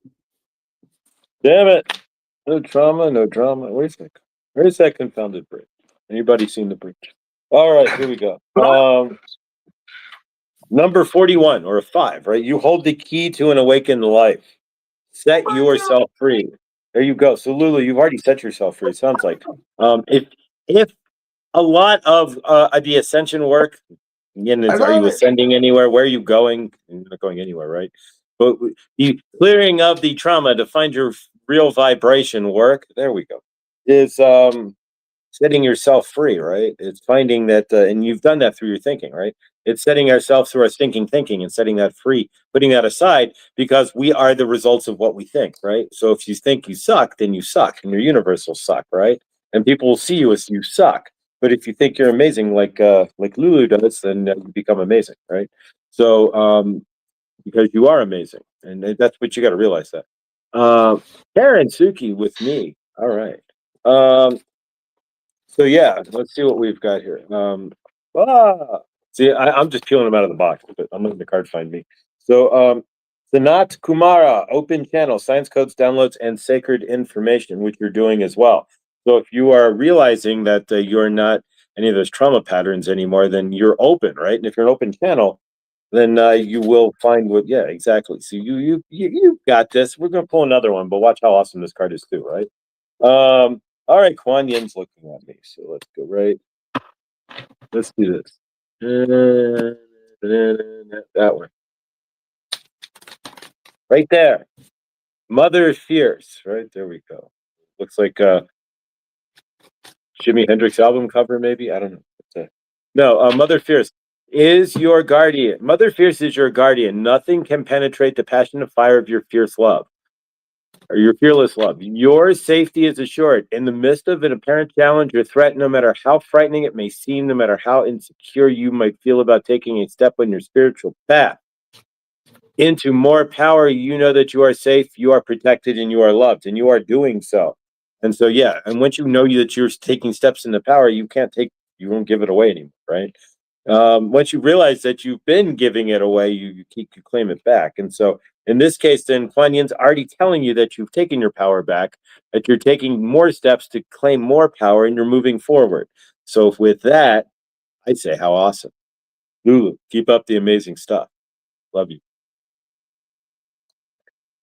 Damn it. No drama, no drama. Where's that confounded bridge? Anybody seen the bridge? All right, here we go. Number 41 or a 5, right? You hold the key to an awakened life. Set yourself free. There you go. So Lulu, you've already set yourself free. It sounds like if a lot of the ascension work, again, I are you love it. ascending anywhere? Where are you going? You're not going anywhere, right? But the clearing of the trauma to find your real vibration work, there we go, is setting yourself free, right? It's finding that, and you've done that through your thinking, right? It's setting ourselves through our stinking thinking and setting that free, putting that aside, because we are the results of what we think, right? So if you think you suck, then you suck, and your universe will suck, right? And people will see you as you suck. But if you think you're amazing, like Lulu does, then you become amazing, right? So because you are amazing, and that's what you got to realize that. Karen Suki with me. All right. So yeah, let's see what we've got here. See, I'm just peeling them out of the box, but I'm letting the card find me. So Sanat Kumara, open channel, science codes, downloads, and sacred information, which you're doing as well. So if you are realizing that you're not any of those trauma patterns anymore, then you're open, right? And if you're an open channel, then you will find what. Yeah, exactly. So you got this. We're gonna pull another one, but watch how awesome this card is too, right? All right, Kuan Yin's looking at me, so let's go right. Let's do this. That one. Right there. Mother Fierce. Right, there we go. Looks like Jimi Hendrix album cover, maybe? I don't know. No, Mother Fierce is your guardian. Mother Fierce is your guardian. Nothing can penetrate the passionate fire of your fierce love. or your fearless love. Your safety is assured. In the midst of an apparent challenge or threat, no matter how frightening it may seem, no matter how insecure you might feel about taking a step on your spiritual path into more power, you know that you are safe, you are protected, and you are loved, and you are doing so. And so, yeah, and once you know that you're taking steps into power, you won't give it away anymore, right? Once you realize that you've been giving it away, you claim it back. And so in this case, then Kuan Yin's already telling you that you've taken your power back, that you're taking more steps to claim more power, and you're moving forward. So with that, I'd say, how awesome. Lulu, keep up the amazing stuff. Love you.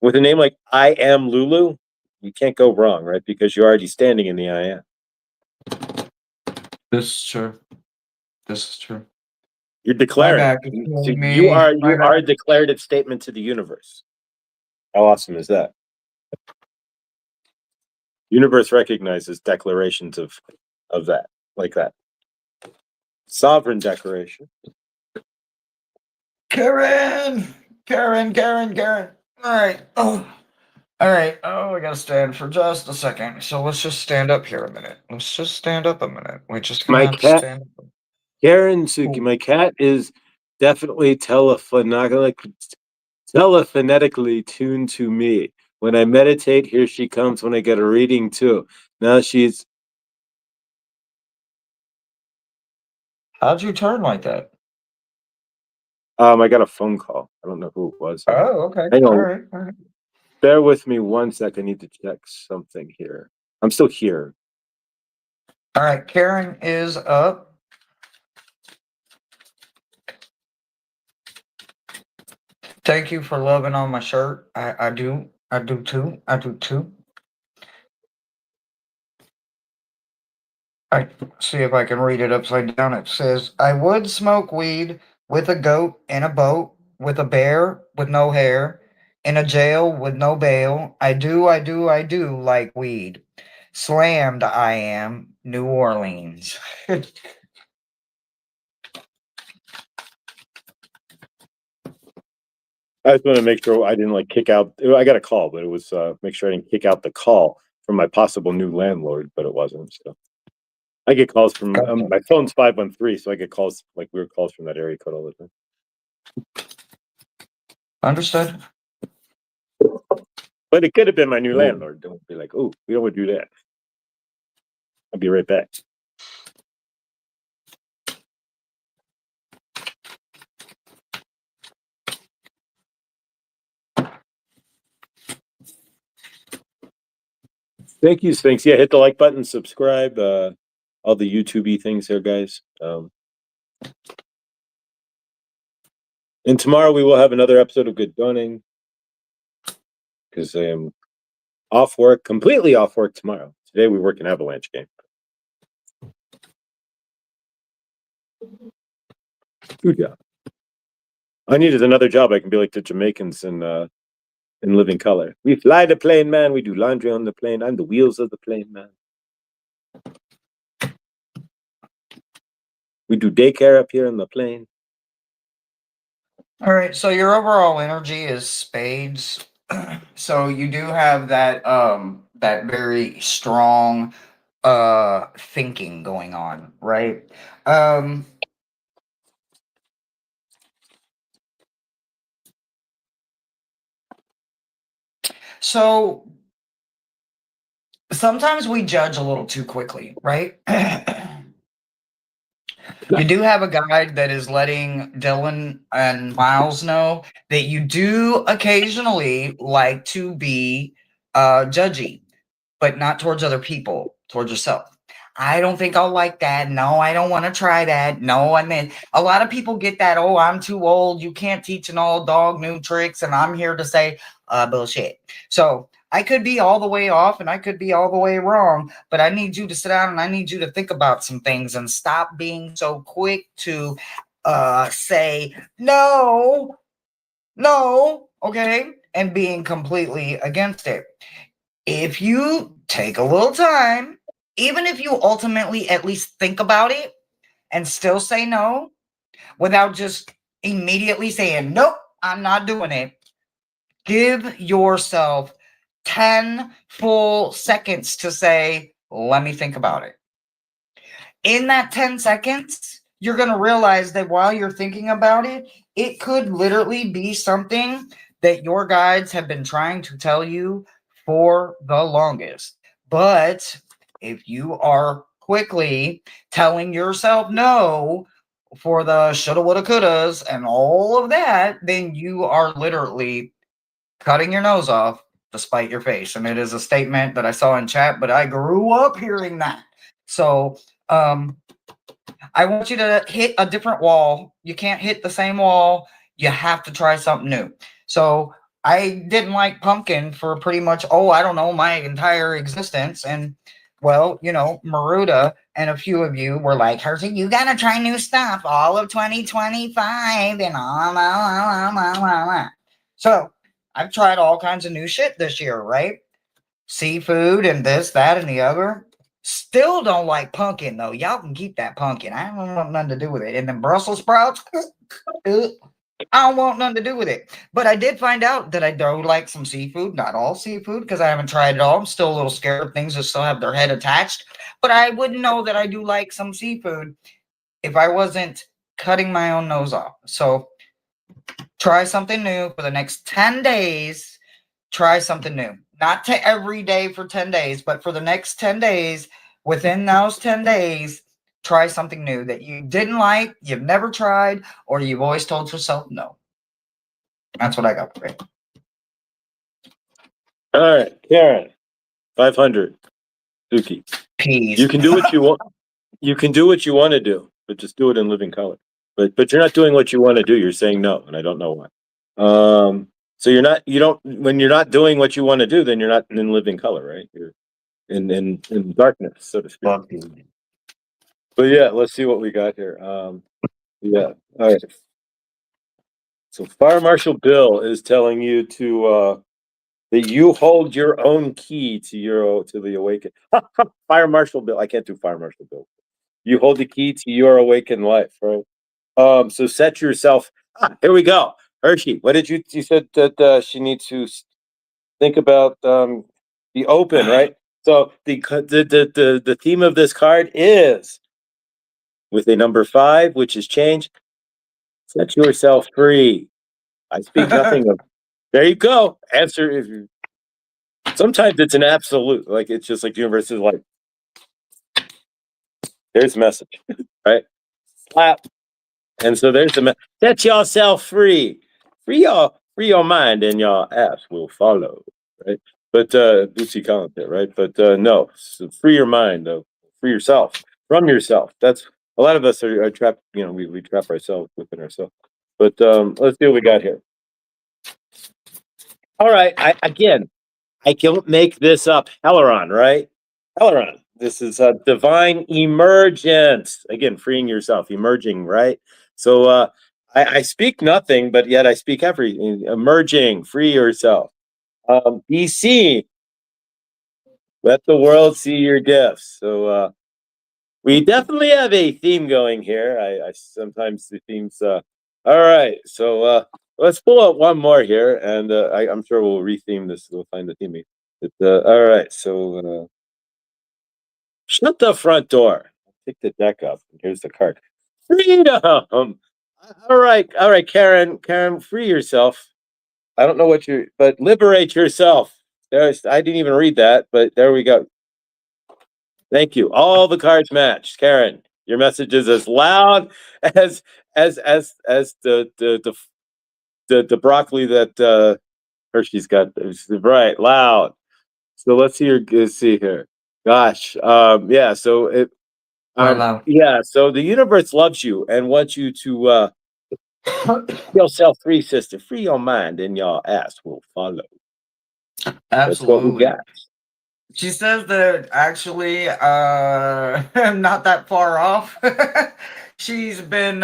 With a name like I Am Lulu, you can't go wrong, right? Because you're already standing in the I Am. This is true. This is true. You're My declaring. back is So killing me. you are My a back. declarative statement to the universe. How awesome is that? Universe recognizes declarations of that, like that. Sovereign declaration. Karen. All right. Oh. All right. Oh, I gotta stand for just a second. So let's just stand up here a minute. Let's just stand up a minute. We're just gonna My have to cat, stand up. Karen Suki, my cat is definitely telephonetically tuned to me. When I meditate, here she comes when I get a reading too. Now she's How'd you turn like that? I got a phone call. I don't know who it was. Oh, okay. Hang All on. right. All right. Bear with me 1 second. I need to check something here. I'm still here. All right. Karen is up. Thank you for loving on my shirt. I do. I do too. I do too. I see if I can read it upside down. It says, I would smoke weed with a goat in a boat, with a bear with no hair, in a jail with no bail. I do like weed. Slammed I am, New Orleans. I just want to make sure I didn't like kick out. I got a call, but it was make sure I didn't kick out the call from my possible new landlord, but it wasn't. So I get calls from Gotcha. my phone's 513, so I get calls like weird calls from that area code all the time. Understood. But it could have been my new landlord. Don't be like, oh, we don't want to do that. I'll be right back. Thank you, Sphinx. Yeah, hit the like button, subscribe, all the YouTube-y things there, guys. And tomorrow we will have another episode of Good Dawning because I am off work, completely off work tomorrow. Today we work an Avalanche game. Good job. I needed another job. I can be like the Jamaicans in Living Color. We fly the plane, man. We do laundry on the plane. I'm the wheels of the plane, man. We do daycare up here on the plane. All right, so your overall energy is spades. So you do have that that very strong thinking going on, right? So sometimes we judge a little too quickly, right? You do have a guide that is letting Dylan and Miles know that you do occasionally like to be judgy, but not towards other people, towards yourself. I don't think I'll like that. No, I don't want to try that. No, I mean, a lot of people get that. Oh, I'm too old. You can't teach an old dog new tricks. And I'm here to say, bullshit. So I could be all the way off and I could be all the way wrong, but I need you to sit down and I need you to think about some things and stop being so quick to say, no, okay, and being completely against it. If you take a little time, even if you ultimately at least think about it and still say no without just immediately saying, nope, I'm not doing it, give yourself 10 full seconds to say, let me think about it. In that 10 seconds, you're going to realize that while you're thinking about it, it could literally be something that your guides have been trying to tell you for the longest. But if you are quickly telling yourself no for the shoulda, woulda, couldas and all of that, then you are literally cutting your nose off to spite your face. And it is a statement that I saw in chat, but I grew up hearing that. So I want you to hit a different wall. You can't hit the same wall. You have to try something new. So I didn't like pumpkin for pretty much, I don't know, my entire existence. And well, Maruda and a few of you were like, Hershey, you got to try new stuff all of 2025 and all. So I've tried all kinds of new shit this year, right? Seafood and this, that, and the other. Still don't like pumpkin, though. Y'all can keep that pumpkin. I don't want nothing to do with it. And then Brussels sprouts, I don't want nothing to do with it. But I did find out that I do like some seafood. Not all seafood, because I haven't tried it all. I'm still a little scared of things that still have their head attached. But I wouldn't know that I do like some seafood if I wasn't cutting my own nose off. So try something new for the next 10 days. Try something new. Not to every day for 10 days, but for the next 10 days, within those 10 days, try something new that you didn't like, you've never tried, or you've always told yourself no. That's what I got for it. All right, Karen, 500. Dookie. Peace. You can do what you want. You can do what you want to do, but just do it in living color. But you're not doing what you want to do. You're saying no, and I don't know why. So when you're not doing what you want to do, then you're not in living color, right? You're in darkness, so to speak. But yeah, let's see what we got here. Yeah, all right. So Fire Marshal Bill is telling you to that you hold your own key to the awakened. Fire Marshal Bill. I can't do Fire Marshal Bill. You hold the key to your awakened life, right? So set yourself. Here we go. Hershey, what did you said that she needs to think about the open, right? So the theme of this card is with a number 5, which is change. Set yourself free. I speak nothing of. There you go. Answer. If you, sometimes it's an absolute, like it's just like the universe is like. There's a message, right? Slap. And so there's the set yourself free. Free your mind and your ass will follow, right? But Lucy Collins there, right? But no, so free your mind, free yourself from yourself. That's a lot of us are trapped, we trap ourselves within ourselves. But let's see what we got here. All right, I can't make this up. Helleron, right? Helleron. This is a divine emergence. Again, freeing yourself, emerging, right? So I speak nothing, but yet I speak everything. Emerging, free yourself. Be seen. Let the world see your gifts. So we definitely have a theme going here. I sometimes the themes. All right, so let's pull out one more here, and I'm sure we'll retheme this. We'll find the theme. All right, so shut the front door. Pick the deck up. Here's the card. Freedom. All right, Karen, free yourself. I don't know but liberate yourself. I didn't even read that, but there we go. Thank you. All the cards match. Karen, your message is as loud as the broccoli that Hershey's got. Right, loud. So let's see here. Gosh, yeah. So it, yeah. So the universe loves you and wants you to yourself free, sister. Free your mind, and your ass will follow. Absolutely. That's what we got. She says that actually, not that far off. She's been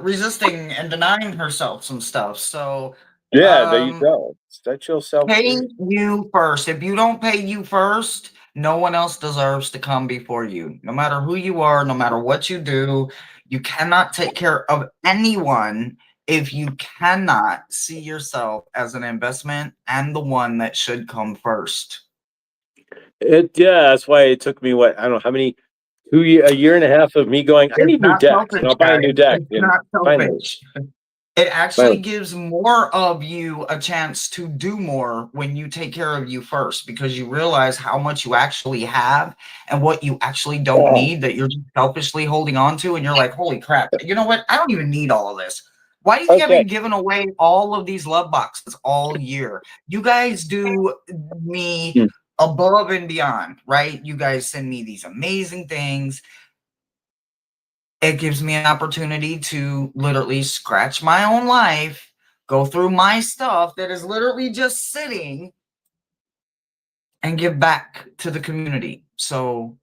resisting and denying herself some stuff. So yeah, there you go. Set yourself pay free. you first. If you don't pay you first, no one else deserves to come before you. No matter who you are, no matter what you do, you cannot take care of anyone if you cannot see yourself as an investment and the one that should come first. That's why it took me I don't know how many a year and a half of me going, I It's need new not decks, and selfish, I'll buy a new guys. deck. It's And not finally, selfish. It actually gives more of you a chance to do more when you take care of you first, because you realize how much you actually have and what you actually don't need that you're just selfishly holding on to. And you're like, holy crap, you know what? I don't even need all of this. Why do you think I've been giving away all of these love boxes all year? You guys do me above and beyond, right? You guys send me these amazing things. It gives me an opportunity to literally scratch my own life, go through my stuff that is literally just sitting, and give back to the community. So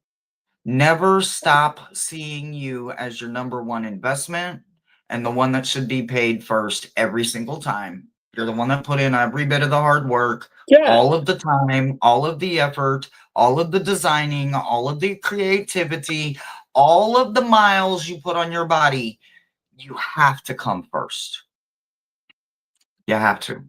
never stop seeing you as your number one investment and the one that should be paid first every single time. You're the one that put in every bit of the hard work, all of the time, all of the effort, all of the designing, all of the creativity, all of the miles you put on your body. You have to come first. You have to.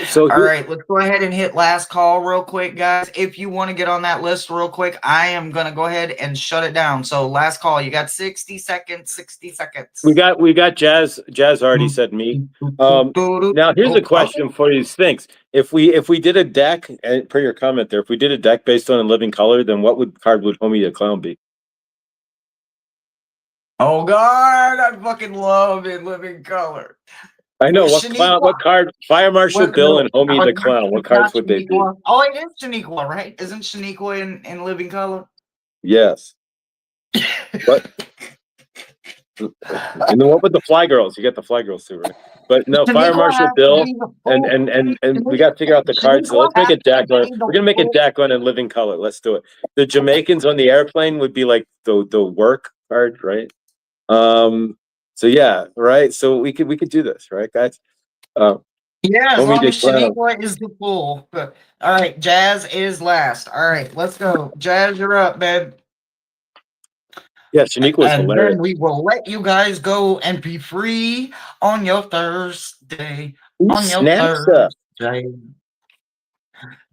So all right, let's go ahead and hit last call real quick, guys. If you want to get on that list real quick, I am going to go ahead and shut it down. So last call, you got 60 seconds, 60 seconds. We got Jazz. Jazz already said me. Now here's a question for you, Sphinx. If we did a deck, and per your comment there, if we did a deck based on a living color, then what card would Homie the Clown be? Oh God, I fucking love In Living Color. I know what card? Fire Marshal Bill and Homie the Clown. What cards would they be? Oh, it is Shaniqua, right? Isn't Shaniqua in Living Color? Yes. What? And then what with the Fly Girls? You got the Fly Girls too, right? But no, Fire Marshal Bill and we got to figure out the cards. So let's make a deck. We're gonna make a deck on In Living Color. Let's do it. The Jamaicans on the airplane would be like the work card, right? So yeah, right. So we could do this, right, guys? Yeah, as long as Shaniqua is the fool. All right, Jazz is last. All right, let's go. Jazz, you're up, babe. Yeah, Shaniqua was hilarious. Then we will let you guys go and be free on your Thursday. On your Thursday.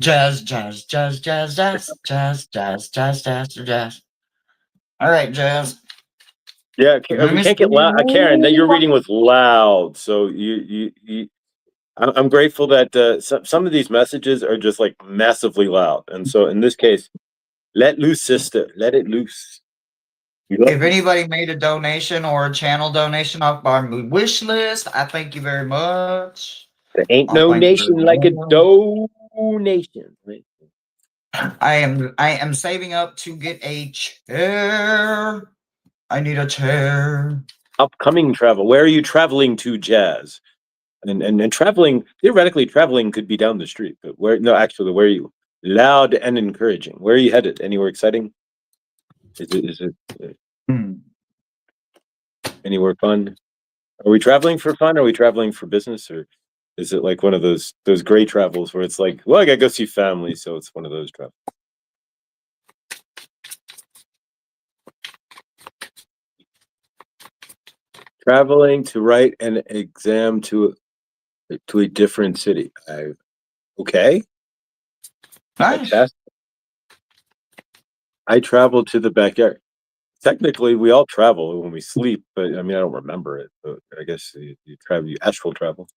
Jazz, jazz, jazz, jazz, jazz, jazz, jazz, jazz, jazz, jazz. All right, Jazz. Yeah, we can't get loud. Karen, that your reading was loud. So I'm grateful that some of these messages are just like massively loud. And so in this case, let loose, sister. Let it loose. If anybody made a donation or a channel donation off our wish list, I thank you very much. There ain't no nation like a donation. Right? I am saving up to get a chair. I need a chair. Upcoming travel. Where are you traveling to, Jazz? And traveling, theoretically, traveling could be down the street. But where are you? Loud and encouraging. Where are you headed? Anywhere exciting? Is it anywhere fun? Are we traveling for fun? Are we traveling for business? Or is it like one of those great travels where it's like, well, I gotta go see family, so it's one of those travels. Traveling to write an exam to a different city. Okay. Nice. I travel to the backyard. Technically, we all travel when we sleep, but I mean, I don't remember it. But I guess you astral travel.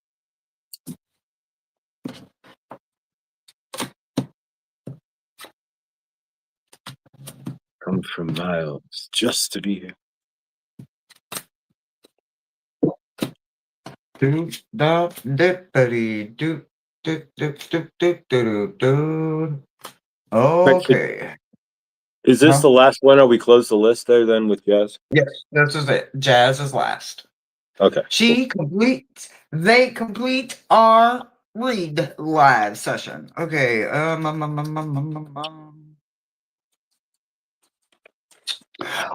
Come from miles just to be here. Okay. Is this the last one? Or we close the list there then with Jazz? Yes, this is it. Jazz is last. Okay. They complete our read live session. Okay.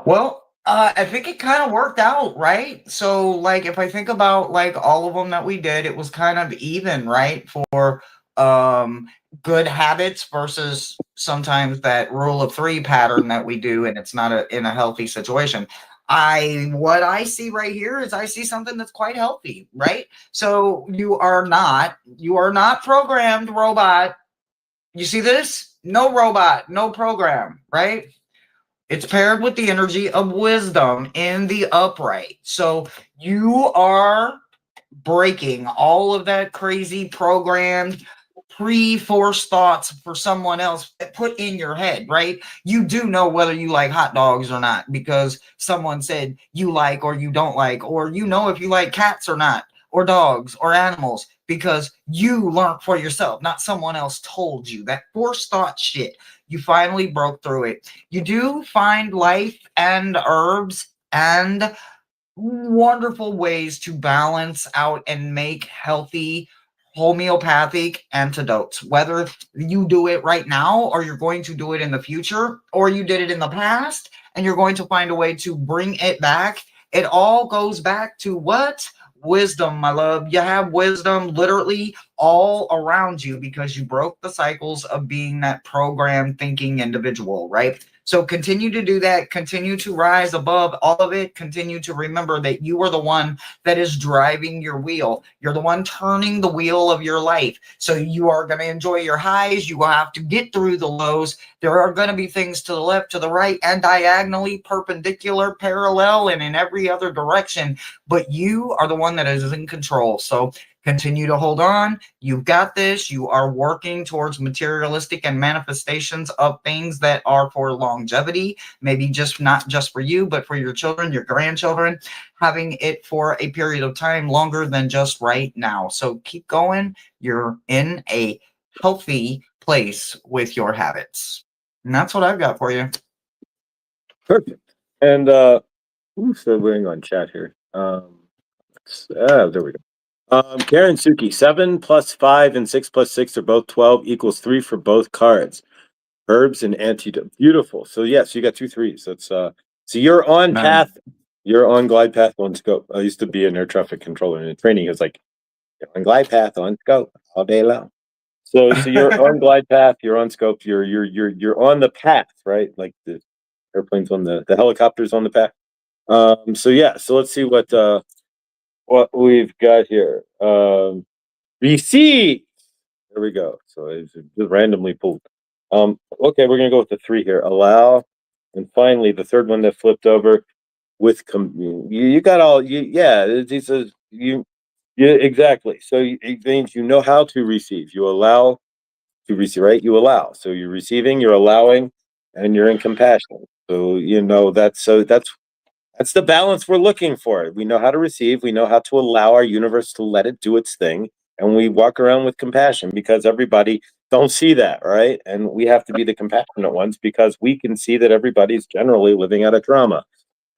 Well, I think it kind of worked out, right? So, like, if I think about like all of them that we did, it was kind of even, right? For good habits versus sometimes that rule of three pattern that we do, and it's not in a healthy situation. What I see right here is I see something that's quite healthy, right? So you are not programmed, robot. You see this? No robot, no program, right? It's paired with the energy of wisdom in the upright. So you are breaking all of that crazy programmed pre-forced thoughts for someone else put in your head, right? You do know whether you like hot dogs or not because someone said you like or you don't like, or you know if you like cats or not, or dogs or animals because you learned for yourself, not someone else told you. That forced thought shit, you finally broke through it. You do find life and herbs and wonderful ways to balance out and make healthy homeopathic antidotes, whether you do it right now or you're going to do it in the future or you did it in the past and you're going to find a way to bring it back. It all goes back to what? Wisdom, my love. You have wisdom literally all around you because you broke the cycles of being that programmed thinking individual, right? So continue to do that. Continue to rise above all of it. Continue to remember that you are the one that is driving your wheel. You're the one turning the wheel of your life. So you are going to enjoy your highs. You will have to get through the lows. There are going to be things to the left, to the right, and diagonally, perpendicular, parallel, and in every other direction. But you are the one that is in control. So continue to hold on. You've got this. You are working towards materialistic and manifestations of things that are for longevity, maybe just not just for you, but for your children, your grandchildren, having it for a period of time longer than just right now. So keep going. You're in a healthy place with your habits. And that's what I've got for you. Perfect. And who's wearing on chat here? There we go. Karen Suki, 7 plus 5 and 6 plus 6 are both 12 equals 3 for both cards. Herbs and antidote. Beautiful. So yes, you got 2 3s. That's so you're on path. You're on glide path on scope. I used to be an air traffic controller and in training. It was like you're on glide path on scope all day long. So you're on glide path. You're on scope. You're on the path, right? Like the airplanes on the helicopters on the path. So yeah. So let's see what we've got here. Receive. There we go. So it's just randomly pulled. Okay, we're gonna go with the 3 here. Allow, and finally the third one that flipped over with you got all you these are you exactly. So it means you know how to receive. You allow to receive, right? You allow. So you're receiving, you're allowing, and you're in compassion. So that's the balance we're looking for. We know how to receive, we know how to allow our universe to let it do its thing, and we walk around with compassion because everybody don't see that, right? And we have to be the compassionate ones because we can see that everybody's generally living out of trauma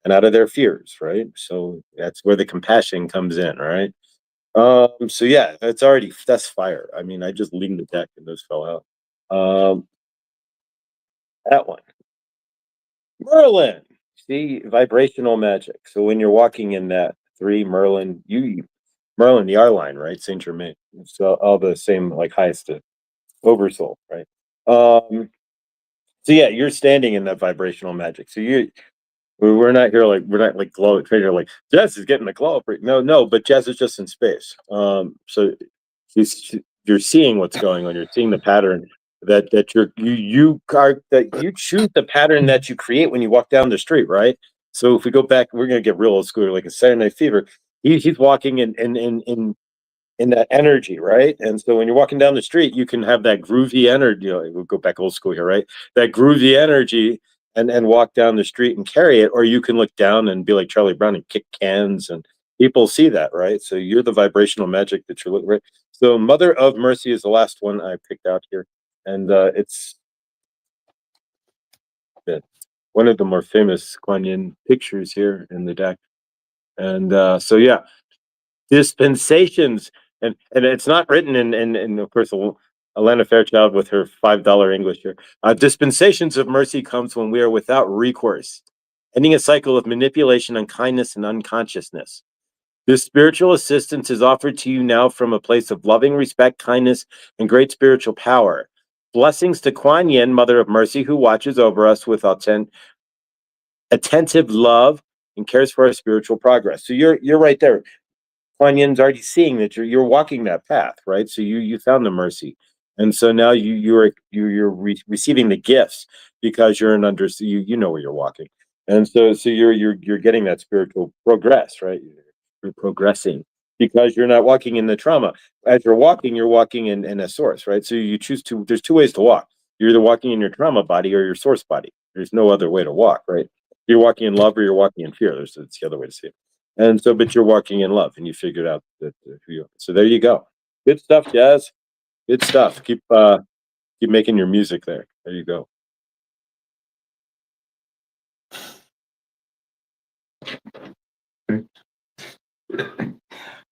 and out of their fears, right? So that's where the compassion comes in, right? So yeah, that's fire. I mean, I just leaned the deck and those fell out. That one. Merlin. See, vibrational magic. So when you're walking in that 3 Merlin, Merlin, the R line, right? Saint Germain. So all the same like highest to oversoul, right? So yeah, you're standing in that vibrational magic. So we're not here like we're not like glow trader like Jess is getting the glow. No, but Jess is just in space. So you're seeing what's going on. You're seeing the pattern that you choose the pattern that you create when you walk down the street, right? So if we go back, we're gonna get real old school, like a Saturday Night Fever. He's walking in that energy, right? And so when you're walking down the street, you can have that groovy energy. We'll go back old school here, right? That groovy energy and walk down the street and carry it, or you can look down and be like Charlie Brown and kick cans, and people see that, right? So you're the vibrational magic that you're looking right. So Mother of Mercy is the last one I picked out here, and it's one of the more famous Kuan Yin pictures here in the deck. And so yeah, dispensations, and it's not written in of course Alana Fairchild with her $5 English here. Dispensations of mercy comes when we are without recourse, ending a cycle of manipulation, unkindness, and unconsciousness. This spiritual assistance is offered to you now from a place of loving respect, kindness, and great spiritual power. Blessings to Kuan Yin, Mother of Mercy, who watches over us with attentive love, and cares for our spiritual progress. So you're right there. Kuan Yin's already seeing that you're walking that path, right? So you found the mercy, and so now you're receiving the gifts because you're you know where you're walking, and so you're getting that spiritual progress, right? You're progressing because you're not walking in the trauma. As you're walking in a source, right? So you choose to. There's two ways to walk. You're either walking in your trauma body or your source body. There's no other way to walk, right? You're walking in love or you're walking in fear. It's the other way to see it. And so, but you're walking in love, and you figured out that who you are. So there you go. Good stuff, Jazz. Good stuff. Keep making your music there. There you go.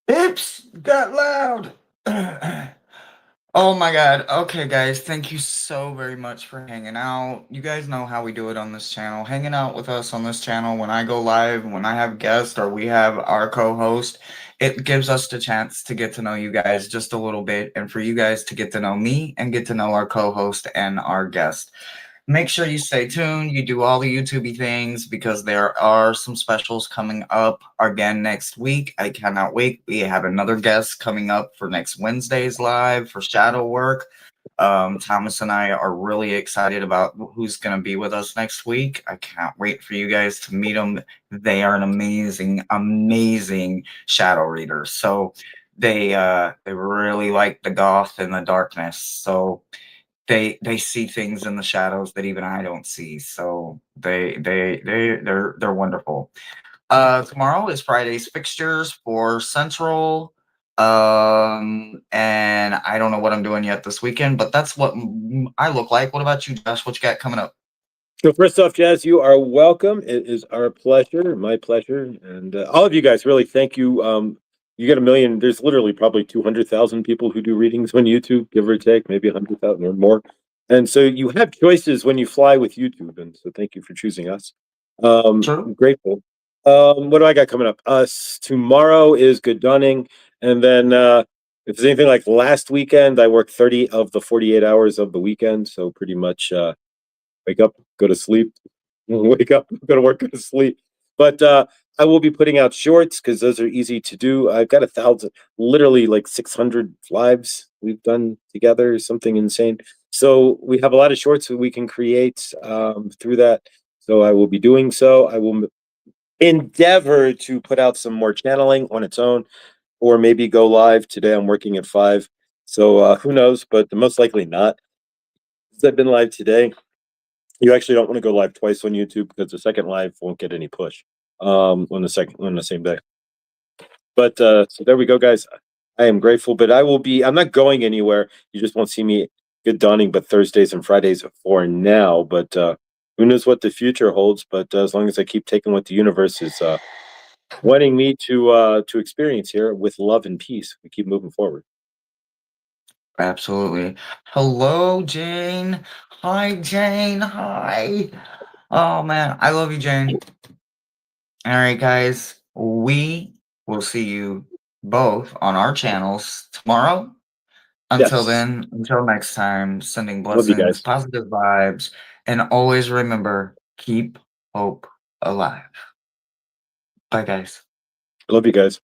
Oops, got loud. Oh my god. Okay, guys, thank you so very much for hanging out. You guys know how we do it on this channel. Hanging out with us on this channel when I go live, when I have guests or we have our co-host, it gives us the chance to get to know you guys just a little bit and for you guys to get to know me and get to know our co-host and our guest. Make sure you stay tuned. You do all the YouTubey things because there are some specials coming up again next week. I cannot wait. We have another guest coming up for next Wednesday's live for shadow work. Thomas and I are really excited about who's going to be with us next week. I can't wait for you guys to meet them. They are an amazing, amazing shadow reader. So they really like the goth and the darkness. So they see things in the shadows that even I don't see. So they're wonderful. Tomorrow is Friday's fixtures for Central. And I don't know what I'm doing yet this weekend, but that's what I look like. What about you, Josh? What you got coming up? So first off, Jazz, you are welcome. It is our pleasure, my pleasure, and all of you guys. Really, thank you. You get a million. There's literally probably 200,000 people who do readings on YouTube, give or take, maybe 100,000 or more. And so you have choices when you fly with YouTube, and so thank you for choosing us. True. I'm grateful. What do I got coming up? Tomorrow is Good Dawning, and then if there's anything like last weekend, I worked 30 of the 48 hours of the weekend, so pretty much. Wake up, go to sleep, wake up, go to work, go to sleep. But I will be putting out shorts because those are easy to do. I've got 1,000, literally like 600 lives we've done together, something insane. So we have a lot of shorts that we can create through that. So I will be doing so. I will endeavor to put out some more channeling on its own, or maybe go live. Today I'm working at 5. So who knows, but most likely not. Since I've been live today, you actually don't want to go live twice on YouTube because the second live won't get any push on the same day. But so there we go, guys. I am grateful, but I'm not going anywhere. You just won't see me Good Dawning, but Thursdays and Fridays for now. But who knows what the future holds? But as long as I keep taking what the universe is wanting me to experience here with love and peace, we keep moving forward. Absolutely. Hello, Jane. Hi, Jane. Hi. Oh man, I love you, Jane. All right, guys. We will see you both on our channels tomorrow. Until Yes, then, until next time, sending love you blessings, guys. positive vibes, and always remember, keep hope alive. Bye, guys. Love you guys.